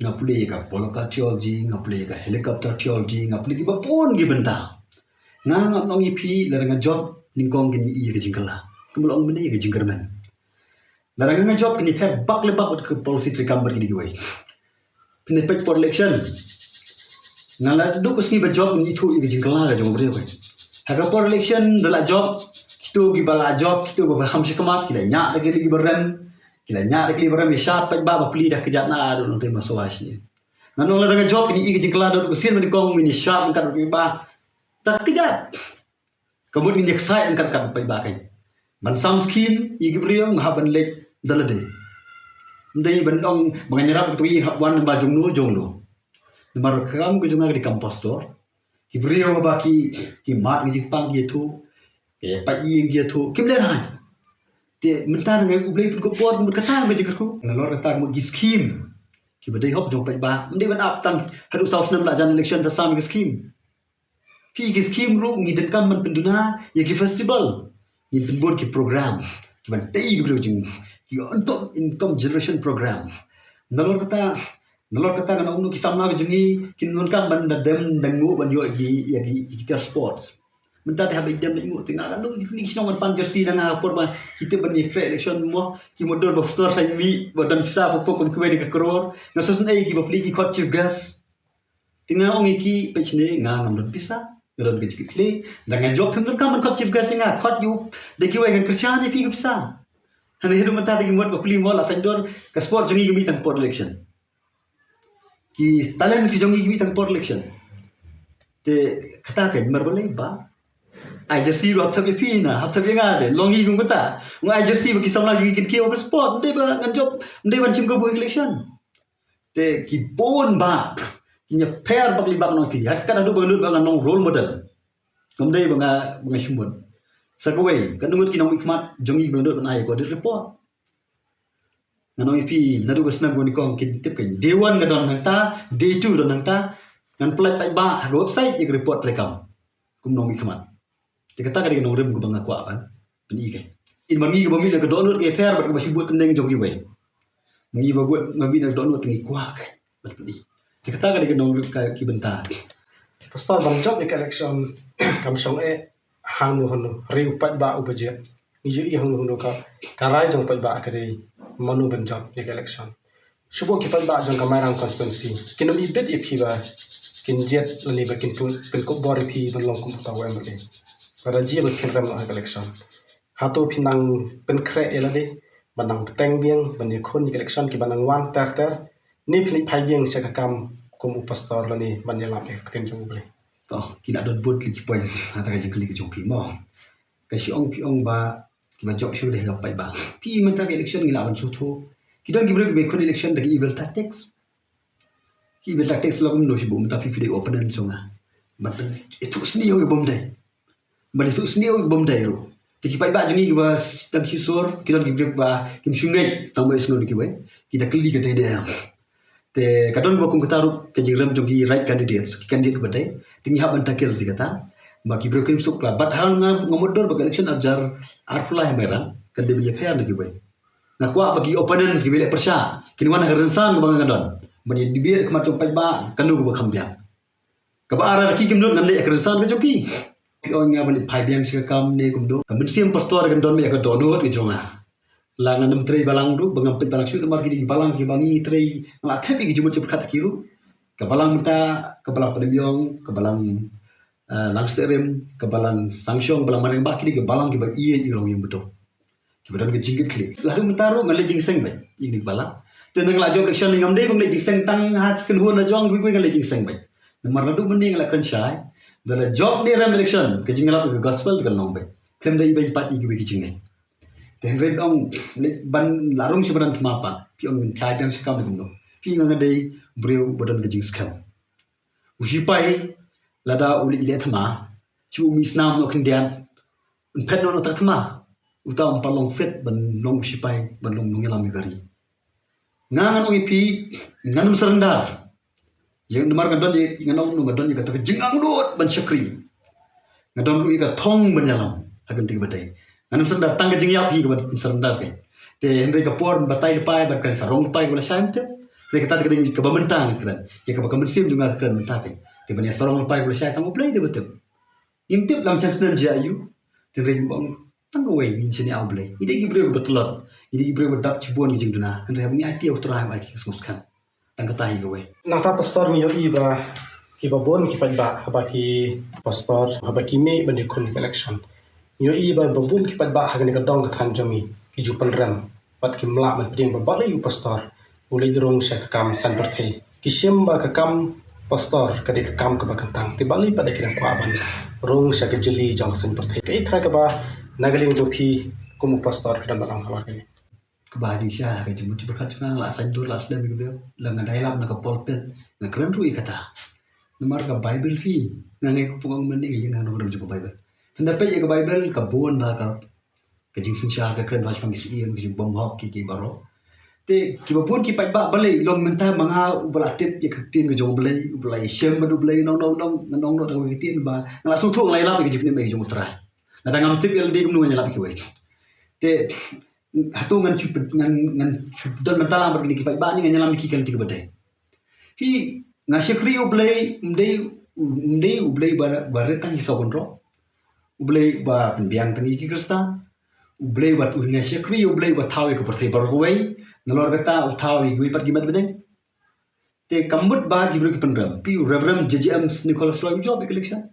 [SPEAKER 4] Ngapuli ka poloka theology, ngapuli ka helicopter theology, ngapuli ki ba pon gi benta. Nga ngong ye pi laranga job lingkong gini i ke jingkala. Kumulong benda ke jingkerman. Laranga job ini phep bak le bak ke policy trikamber gini giwai. Pinepek for election. Ngala du kusni ba job ni thu ke jingkala ga jong bre wai. Haga for election dala job kitu gi bala job kitu ba kham shikamat kila nya lagi lagi beran. Kila nya lagi beran misat pek ba pli dah kejat na adu nanti masawas ni. Nanong laranga job ini ke jingkala du kusin mani kong mini sharp kan ba tak kejat. Kemudian excited kan pek ba kai. Ban sam skin igi brio ngaban lek dalade. Ndai bandong menganyarap tu i wan ba jonglo. Nomor kam ke jonga di kampus to. Ki brio ba ki mat ngi pang ye tu. Ke pa i ngi tu. Kim le ran. Te mentan ngai ublei pun ko pot mut kata ngi jikku. Nalor kata mut gi scheme. Ki badai hop jong pek ba. Ndai ban up tan hadu saus nam la jan election ta sam gi scheme. Ki gi scheme ru ngi den kam man penduna ye ki festival. Ni penbon ki program. Ki ban tei gi jing ki untuk income generation program. Nalor kata kana unu ki samna gi jingi kin nun kam ban da dem dangu ban yo gi kitar sports. Menta te habis dem dangu tinga kan nu ni snong pan jersey na por ba kita ban ni election mo ki modor ba store sai mi ba dan sa po kom kwe di kror na sosun ai ki ba pli ki khot chief gas. Tinga ong ki pechne nga ngam bisa Geron ke cikli dengan job pun kan khot chief gas nga khot yu de ki wa ngan kristian fi bisa. Hane hidu mata de mod pli mo la sandor ka sport jongi mi tang por election. Ki talent ki jongi mi tang por election. Te kata ka marbalai ba. Ai jersey ro thab fi na hab thab nga de longi gung kata. Ngai jersey ba ki samla jongi kin ki over sport de ba ngan job de ban chim ko bo election. Te ki bon ba nya pair bakli bak no fi hat kan adu bangut bang nong role model komdei banga shumbon sagway kan ngut ki nong ikmat jongi bangut ban ai ko di report nanong fi nadu gusna goni kong kin tip kan dewan ga don ta day 2 don ta ngan plat pai ba ha website ik report rekam kum nong ikmat tikata ka di nong rem ko banga kwa ban bini kai in mami ga bami ga don ke pair bat ba shibut pendeng jongi we ngi ba buat mami na don ngi kwa kai bat bini Kita kan dikenal ki bentar.
[SPEAKER 3] Pastor ban job election kam song hang nu hanu riu pat ba ubaje. Iju i hang nu ka karai jong pat ba kare manu ban job election. Subo ki pat ba jong ka mairang constituency. Kinom i bet iphi ba kin jet lani ba kin ko bori phi ban long kum ta wa male. Pada ji ba kin ram no election. Hato pinang pen kre elade banang teng biang ban khon election ki banang wan ter ni pli phai biang se ka kam kum pastor lani ban yala pe ken jong ble.
[SPEAKER 4] To kina don bot li ki poin ha ta jing kli ki jong pi mo. Ka si ong ba ki ba job shu de ga pai ba. Pi man ta election ngila ban chu thu. Ki don gi bre be khon election da evil tactics. Ki evil tactics lo kum no shi bum ta fi de opponent songa. But itu sni yo bom dai. But itu sni yo bom dai ro. Ti ki pai ba jing gi ba tam shi sor ki don gi bre ba kim shungai tam ba isno ki bai. Ki ta kli ka de de. Te kadon bokum kataru ke jigram jogi right candidates candidate badai tingi haban takir zigata baki brokem sukla but hal ngomodor bag election abjar arfula hemera kande biya fair lagi bai na kwa bagi opponents gi bele persya kini wana garansan bang ngadon bani dibir kmat jompai ba kanu go khambya ka ba ara ki kimno nan le garansan ga jogi ong nga bani phai biang sika kam ne kumdo kamen sim pastor gan don me ka donot gi jonga langan nam trei balang du bangam pit balang syuk mar ki balang ki bangi trei la thapi ki jumut kat kiru ka balang muta ka balang pedebiong ka balang langsterem ka balang sangsyong balang mareng ba ki balang ki ba iye i rong yang betul ki badan ki jingit kli lalu mutaru ngale jing seng bai ini balang tenang la job election ngam dei bang le jing seng tang hat ken huan la jong ki ngale jing seng bai mar ladu mending la kan syai dala job ni ram election ke jingala ke gospel kan long bai klem dei bai pat i ki jingai Then red ong ban larung sebenarnya mapa, pi ong kai dan sekam itu, pi ngan ada beriu badan kejing sekam. Usipai lada uli ilet ma, cu misnam no kendian, unpet no tak ma, utam palong fet ban long sipai ban long ngelam gari ngangan ong ipi nganum serendar yang demar ngadon nganong ngadon kata jingang lut ban syakri ngadon lu ika thong ban yalam hagan ting badai nganum serendar tangga jing yap hi ban serendar ke te henry kapor batai pai ban kan sarong pai gula syam te mereka kata ke bamentang kan ya ke bakamsim juga kan mentake te ban sarong pai gula syam tang play de betul intip lam chance nan jayu te reng bang tang away min sini aublay ide gibre betlot ide gibre bedak cibuan gi jingduna kan rem ni ati autra ai kismuskan tang katahi gawe
[SPEAKER 3] Nata pastor ni yoi ba ki ba bon ki ba haba ki pastor haba ki me ban kun election yoi ba bon ki ba hagan ka dong kan jami ki jupan ram pat ki mla ban pding ba balai pastor ulai drong syak kam san berthei ki shem ba ka kam pastor kadi ka kam ka ba kantang ti balai pada ki kwa ban rong syak jeli jang san berthei kai thra ka ba nagaling jopi kumu pastor ka ba haba ki
[SPEAKER 4] kebahagiaan syah ke jemut berkat nang la sandur la sedam gitu la ngadai lam nak polpen nak keren rui kata nomor ka bible fi nang ek pungong mending yang nang nomor juga bible pendapat ya ke bible ka bon ba ka jing sin syah ka keren ba pang si yang jing bom hok ki baro te ki ba bon ki pai ba balai long menta manga ubala tip ya ka tin ke jong balai ubala shem ba du balai nong no ki tin ba la su thong lai la ki jing ni jong trai na tangam tip el di gnu nya la ki wai te hatu ngan dan mentala bergini kipai bani ngan nyalam kikan tiga badai hi ngasyakri ublay mdei ublay bare tang hisau konro ublay ba penbiang tang iki krista ublay ba tu ngasyakri ublay ba thawi ko perthai barwai nalor kata thawi gui pat gimat badai te kambut ba gibru ki pengram pi reverend JJM Nicholas Roy job election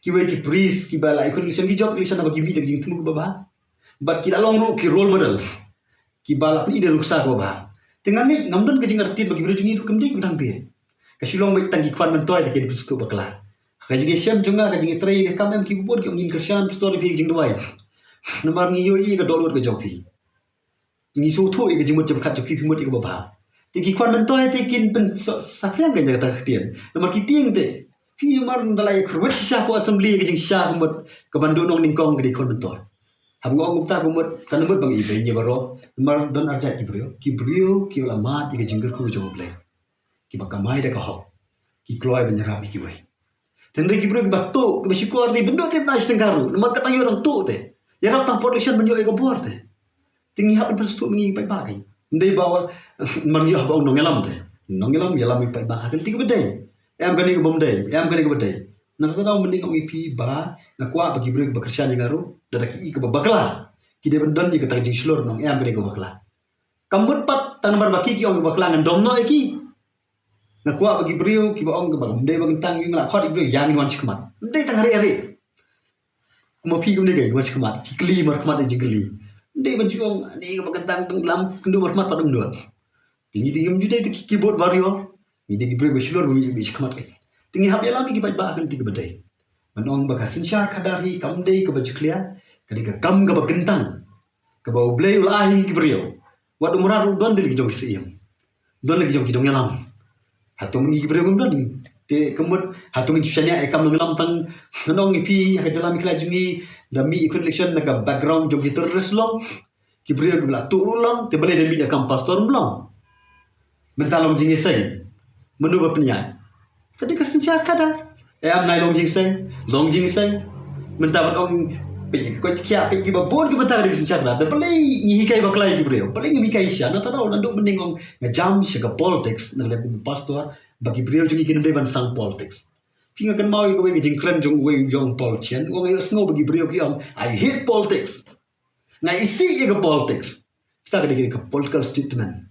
[SPEAKER 4] ki wai ki priest ki bala election ki job election ba gibi jing tumu ba bat kita long ru ki role model ki bala ni de luksa ko ba tengan ni ngamdon ke jingar tit bagi berjungi ru kemdi kundang bi ka silong mai tangi kwan men toy ke bistu bakla ka jingi syam junga ka jingi trai ke kamem ki bubur ki ngin kersyam story bi jing duai nomor ni yo i ka dolor ke jopi ni so tho ke jingmut jabkat jopi pimut ke ba ti ki kwan men toy te kin pen safriam ke jagata khtian nomor ki ting te fi mar ndalai khruat sha ko assembly ke jing sha kumut ke bandu nong ningkong ke di kon men toy Habang gupta kumut kan number bang ibe nya baro number don arja ki brio ki la mat ki jingger ku jo ble ki bakamai da ka hok ki kloy ben rabi ki wai tendre ki brio ki batto ki bashikor di bendo te na stengaru number ka tayo rang tu te ya rap tang production ben yo e ko bor te tingi hap per stu ngi pai ba kai ndai bawa man yo ba nong elam te nong elam ya lam pai ba kan ti ko bedai em gani ko bom dai em gani ko bedai nak tahu mending ngi pi ba na kwa bagi brio ki bakersya ni garu dadak i ke bakla ki de bendon di kata jing slor nong em gede ke bakla kambut pat tan bar baki ki ong bakla ngan dom no eki na kwa bagi brio ki ba ong ke bang de bang tang ing la khot brio yang wan chikmat de tang hari hari kuma pi kum ne ge wan chikmat ki kli mar khmat jing kli de ban juong ni ke bang tang tang lam kendu mar khmat padam do tingi tingum jude te ki keyboard vario ni de ki brio slor bi chikmat ke tingi hab yalam ki ba kan ti ke bedai manong bakasin syar kadari kamdei ke bajiklia kadika kam ke bagentang ke bau blay ulahi ki brio wad umrar don dili jong siam don lagi jong kidong yalam hatung ki brio don te kemut hatung syanya e kam ngelam tang nong ipi ka jalam kila jungi dami ikut election naga background jong terus long ki brio bla turulong te bale demi kam pastor blong mentalong jingi sei menu bapnya kadika sinsyar kadar am nai long jing sai mendapat ong pe ko kya pe ki ba bon ki bata ri sin chakra da play ni hikai ba klai ki breo play ni hikai sha na ta na ndo mending ong ngajam shi ka politics na le pastor bagi breo jung ki ban sang politics pinga kan mau ko we jing kran jung we jong politician ong yo sngo bagi breo ki ong I hate politics na isi ka politics ta ka political statement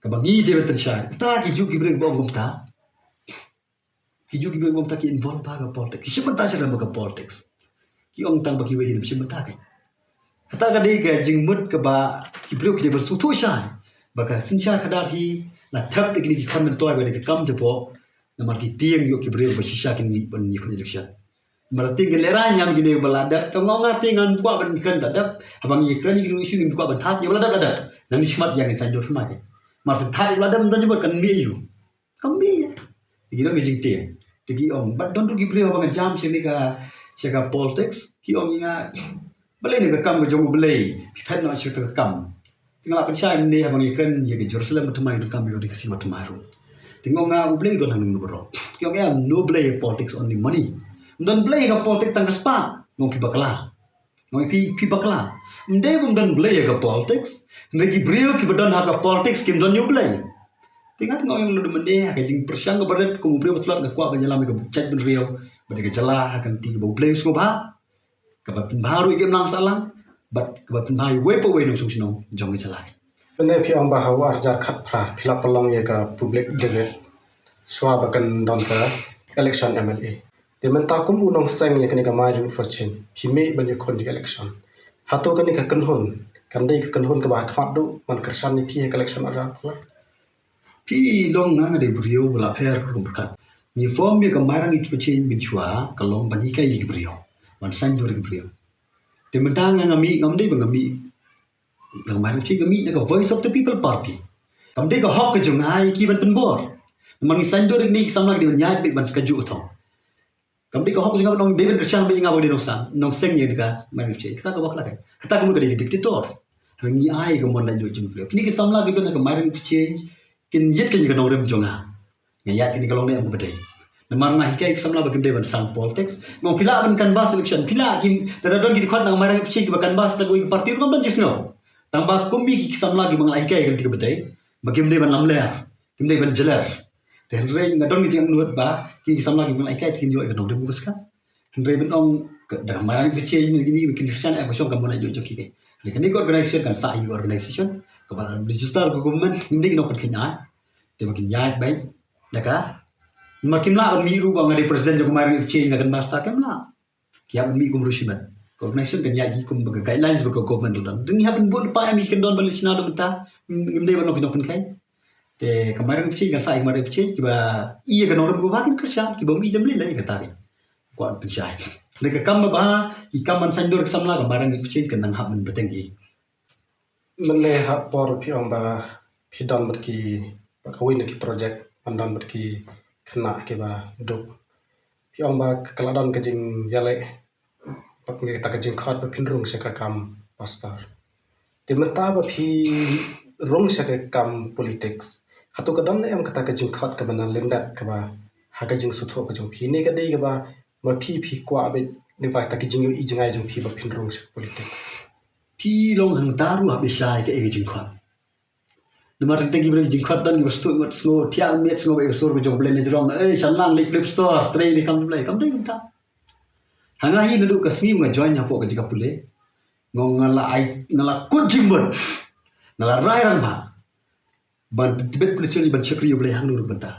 [SPEAKER 4] ka bagi de ben sha ta ki ju ki breo ba ong ta Hiju ki bang tak involve ba politics. Ki simenta sira ba politics. Ki ong tang bagi wehi simenta kai. Kata ka de ga jingmut ka ba ki bro ki de bersutu sha. Ba ka sinsha kadar hi na thap de ki comment toy ba de kam jepo na mar ki tieng yo ki bro ba shisha ki ni ban ni election. Mar ting le ra nyam ki de balada to ngonga tingan kwa ban kan dadap abang ye kran ki isu ni kwa ban that ye balada dadap. Nang smat yang san jo thma ke. Mar that balada mda jebot kan mi yu. Kam mi. Kira mi jing tieng. Tegi om, but don't give real bang jam sini ka politics. Ki om inga Balai ni kam ke jong balai. Pipet nak cerita kam. Tinggal apa sih ni abang ikan ya ke Jerusalem bertemai dengan kami di kasih bertemaru. Tinggal ngah balai don hanung bro. Tinggal ngah no balai politics only money. Dan balai ke politik tangga spa. Ngong pi bakla. Ngong pi bakla. Mendai bum dan balai ke politics. Negi brio ki badon ha ke politics kim don you balai. Tinggal yang lu mendai ke jing persiang ke barat kum brio betulan ke kuat banyalam ke chat ben rio. Bade ke celah akan tiga bau balai semua bah. Kebatin baru ikem lang salang. But kebatin baru way po way nung sung sinong jong celai.
[SPEAKER 3] Benda pi ang bahawa arjar khat pra phila pelong ye ka public debate. Swa bakan don ka election MLA. Di menta kum unong seng ye kini ka mai ru fortune. Pi me ban ye kon di election. Hato kini ka kenhon. Kan dei ka kenhon ka ba khmat du man kersan ni pi election arjar pula.
[SPEAKER 4] Pi long nang de brio bla pher kum berkat. Ni form ye ka mai rang it fortune bin chwa ka long ban ka ye brio. Man sang dur brio. Di mentang ngami ngamde bangami yang mana cik kami nak voice of the people party kami ka hak ke jungai ki ban penbor mang sandur ni samla di nyai bit ban kaju thong kami ka hak jungai nong David Christian bi ngau di nong nong seng ye ka mana cik kita ka wakla kai kita ka mun ka dictator rangi ai ka mon la jo jun brio kini ki samla ki ban ka mai change kin jet kin ka nong rem junga ngaya kini ka long ne am bedai Namar na hikai samla bakim dewan sang politics. Ngong pila ban canvas election pila kim dadon ki khot nang marang pchi ki canvas lagu ki parti rom ban jisno. Tamba kumi ki samla ki manglai hikai kan tiga betai. Bakim dewan lamler, kim dewan jeler. Ten rei ngadon ki jang nuat ba ki samla ki manglai hikai tin yo ka nong dem buska. Hen rei ban ong da marang pchi ni gini ki kirsan aku song kam na jo ki ke. Lekin ni organization kan sa organization ka ba register ko government hindi ki no kan kenya. Te bakin yai bai daka Makin lah orang miru bang ada presiden jauh kemarin change akan basta kan lah. Kiam mi kum rushiman. Organization kan yaji kum bagai guidelines bagai government tu dan. Dengi happen buat pa mi kan don balik sina do beta. Ngimdai ban nokin kai. Te kemarin change kan sai kemarin change kiba iya kan orang buat kan kerja kiba mi jam lelai kata ni. Kuat pencai. Mereka kam ba ikam man sandur samla kemarin change kan nang happen betengi.
[SPEAKER 3] Melihat por pi ang ba pi don berki bakawin ki project pandon berki kena kiba duk pi ong ba keladon kejing yale pak ngi ta kejing khot ba pinrung se ka kam pastor di menta ba pi rong se ka kam politics hatu kadon ne am kata kejing khot ka bana lendat ka ba ha kejing sutho ka jong pi ne ka dei ka ba ma pi kwa be ni ba ta kejing yo i jingai jong pi ba pinrung se politics
[SPEAKER 4] Pi long hang taru habisai ke kejing khot. Nomor tinggi beri jingkot dan wastu mat sngo tiang met sngo be sur be jong blen jerong sanlang lip flip store tray di kam play kam dei ta hanga hi nadu ka smi nga join nya po ka jika pule ngong ngala kut jimbot ngala rai ran ba ban tibet pule cheli ban chekri ble hang nur benta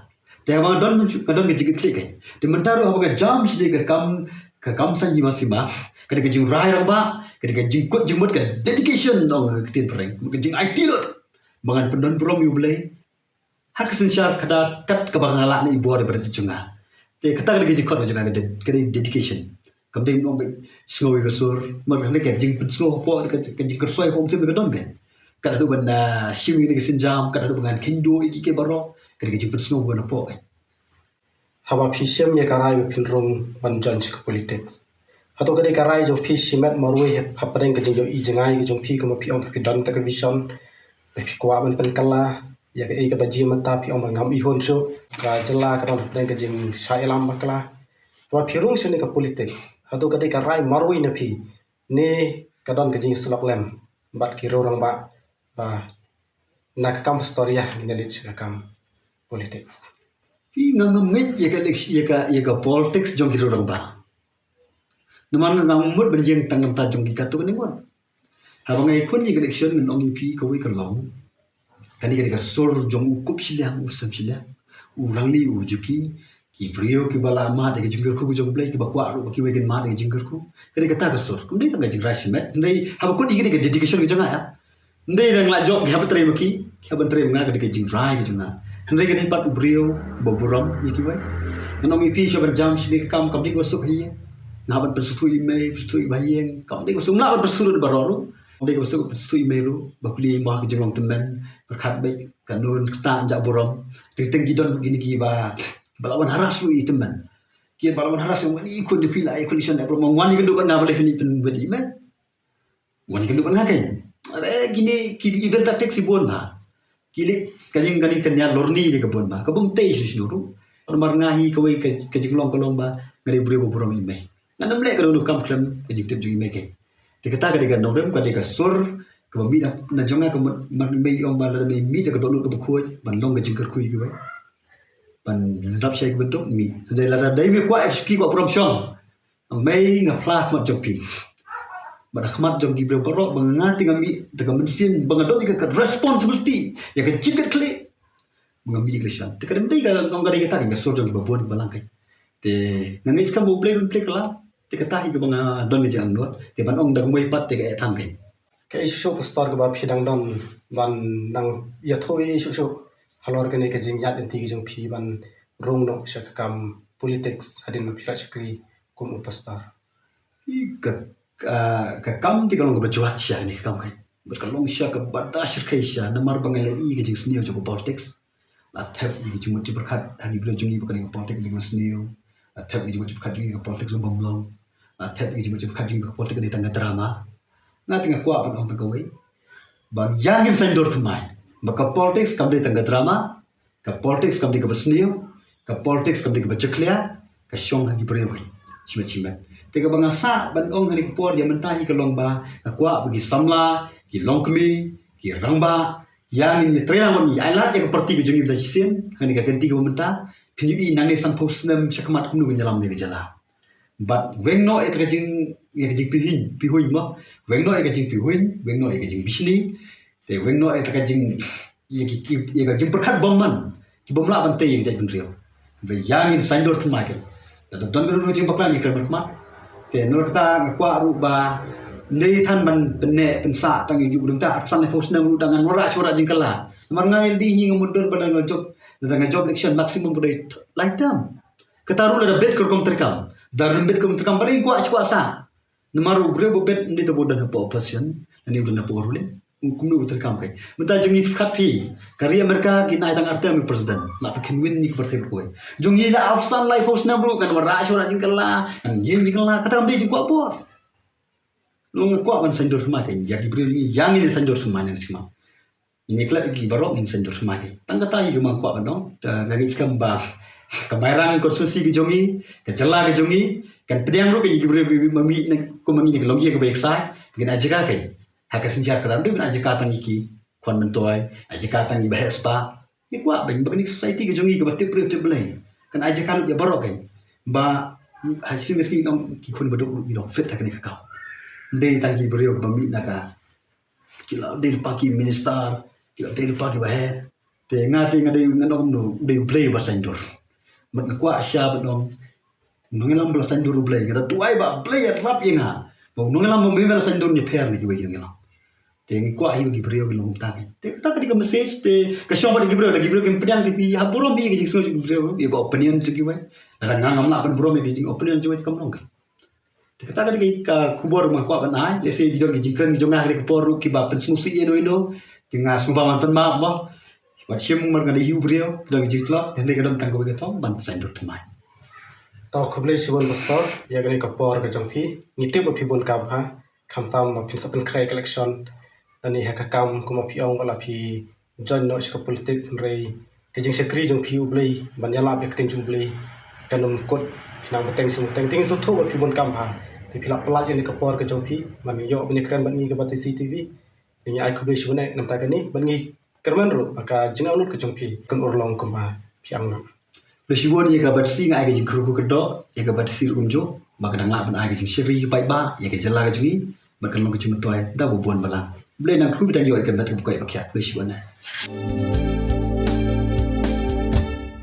[SPEAKER 4] te wa don kadon ke jigit klik ai te mentaru apa ka jam sile ka kam san ji masima ka jing rai ran ba ka jing kut jimbot ka dedication dong ka tin pereng ka jing IT lot Bangan pendon prom yu belai. Hak sensyar kada kat kebangala ni ibu ada berada junga. Te kata kada jikot junga kada dedication. Kamdeng nom sngowi kasur, mar kada kada jing penslo po kada jing kersoi po mesti kadon kan. Kada do benda shimi ni kesenjam, kada do bangan kendo iki ke baro, kada jing penslo bana po kan.
[SPEAKER 3] Hawa pisem ye karai pinrung ban jan ke politics. Hato kada karai jo pisimet marui het hapadeng ke jing jo i jengai ke jong pi ko pi om pi don ta ke vision. Pi kwa ban pen kala ya ke ka baji mata pi om ngam i hon so ka jela ka don pen ke jing sai lam bakla wa pirung sene ka politics hadu ka dei ka rai marwi na pi ne ka don ke jing slok lem bat ki rorang ba nak kam storia ni lit ka kam politics
[SPEAKER 4] Pi ngam nget ya ka politics jong ki rorang ba Naman ngam mut benjeng tangam ta jong ki ka tu ni wan Habang ay kun ni election ng ong pi ko wi kalong kani ka sor jong kup silang usam silang urang li ujuki ki brio ki bala ma de jingger ku jong play ki bakwa ru ki wegen ma de jingger ku kani ka ta ka sor kum dei tanga jing rasimet ndei habang kun ni ka dedication ki jonga ya ndei rang la job ki habat tre ki habat tre nga ka jing rai ki jonga ndei ka pat brio boburam ni ki wai nong pi so ban jam sini kam di ko suk hi ngabat bersutu email bersutu bayeng kam di ko sumla bersutu baroru Dia masuk perstui meru, bapli mah kejelong teman, berkat baik kanun kita anjak borom, ting gidon begini kiba, balawan haras lu teman, kian balawan haras yang ni ikut dipilai koalisi anda borom, wani kenduk anda boleh fini pen bedi man, Wani kan lupa ngakai. Gini event tak tek si buon ba. Kili kajing kanya lorni di kebun ba. Kebun teh isu sinuru. Nomor ngahi kawai kajing long ba. Ngari beri buram imai. Ngan mlek kalau kam klam kajing tep ju imai ke. Tikata ka diga Novem ka diga sur ka mi na jonga ka mai ong ba la mai mi ka dolu ka bukhoi ban long ka jingkar kui ki ban rap shai bentuk mi. Dai la dai mi kwa ki kwa prom shong. Mai nga plak mat jopi. Ban khmat jong di bro barok bangati ngami daga mensin bangadot ka responsibility ya ka jingkar kli. Mengambil Krishan. Tikadang dai ka ngong ka diga ta ka sur jong babon balangkai. Te nangis ka mo play kala. Tikatahi ke banga don le jang lot te ban ong dang moi pat te ka tham kai
[SPEAKER 3] ke isu pastor ke ba phidang don ban nang ya thoi isu halor ke ne ke jing yat enti jing phi ban rong no shakam politics hadin ma phira chakri kum pastor
[SPEAKER 4] ka kam ti kalong ka bajuat sya ni kam kai berkalong sya ka badash kai sya namar bangai i ke jing sneo jo politics la thap i jing mo ti berkhat hani bro jungi bukan politics jing sneo la thap i jing mo ti berkhat jing politics bomlong thep gi macam kading ko politik di tengah drama na tengah kuat pan orang kawai bang yang sendor thmai baka politics kam di tengah drama ka politics kam di ka basnio ka politics kam di ka bachaklia ka shong hagi brewi chima tega bang asa ban ong hari por yang mentahi ka longba ka kuat bagi samla ki longkmi ki rangba yang ni triangon ni ailat yang parti ki jungi da sisen hani ka ganti ka menta pinyi nang ni sang posnem chakmat kumnu nyalam ni jala but when no et kajing ya kajing pihuin mo when no et kajing pihuin when no et kajing bisni te when no et kajing ya kajing perkhat bomman ki bomla ban te ya kajing rio be yang sandor thma ke da don beru jing bakla ni kan mat te no kata ngakwa ru ba nei than ban penne pensa tang ju dum ta san force na ru dangan ora suara jing kala mar ngai di hi ngamudon badang job election maximum budai lifetime kataru la bet kerkom terkam dalam bet kum terkam paling kuasa namaru brebo bet ndi to bodan po opposition ani udah po rule kumnu terkam kai menta jungi khafi karya mereka kina tang arte mi president la pakin win ni partai ko jungi la afsan life house na bro kan wara shora jingkala kan yin jingkala kata amdi jingko apa lu ko ban sanjor sama kai ya dibri yang ini sanjor sama ni cuma ini klub gi barok min sanjor sama kai tang kata yi gema ko ban no ngagi skam ba kemairang konstitusi ke jongi ke jela ke jongi kan pedang ru ke gibre mami ko mami ke logi ke baik sai gina jika kai hak senjar kadang du gina jika tang iki kon mentoy ajika tang bahas pa ni kwa ben begini society ke jongi ke batik pre belai kan ajika lu ya barok kai ba hasil meski ngam ki kon bedok ni dong fit tak ni ka dei tang gibre ke mami naka kila dei pagi minister kila dei pagi bahas te ngati ngadei nganom no dei play basandor mat kwa sya benom nungelam belasan duru blay ngada tuai ba blay rap yang ha bo nungelam mo bela san dun ni per ni gi ngelam te kwa hi gi brio gi lom ta te ta ka message te ka shong ba gi brio kim pedang ti ha burom bi gi so gi brio bi opinion gi wai la ngam la ban burom bi gi opinion gi kam long te ta ka kubor ma kwa ban ai le se gi dor gi kren gi jonga gi por ru ki ba pen smusi eno tinga sumba man pen ma mo Wat siam mar ngadi hiu brio dag jitla tende kadam tang ko getom ban sain dot mai
[SPEAKER 3] tau khublei sibon pastor ya gani ka por ka jongphi ngite bo phibon kam ha khamtam ma phin sapen krai collection ani ha ka kam kuma phi ong wala phi join no ska politik rei ke jing sekri jongphi ublei ban yala be kteng jublei kanum kot nang beteng sum teng ting so tho bo phibon kam ha te phila pala ni ka por ka jongphi man yo bani kran ban ni ka bati CTV ni ai khublei sibon nam ta kani ban ni kerman ru maka jinga ulut kejongpi kan urlong kuma piang na
[SPEAKER 4] Besiwon ye ka batsi ngai ke jingkru ko kedo ye ka batsi umjo maka dang la ban ai ke jing shiri bai ba ye ke jela ke jingi makan long ke jim toy da bo bon bala ble nang kru bitang yo ke mat ko kai bakya besiwon na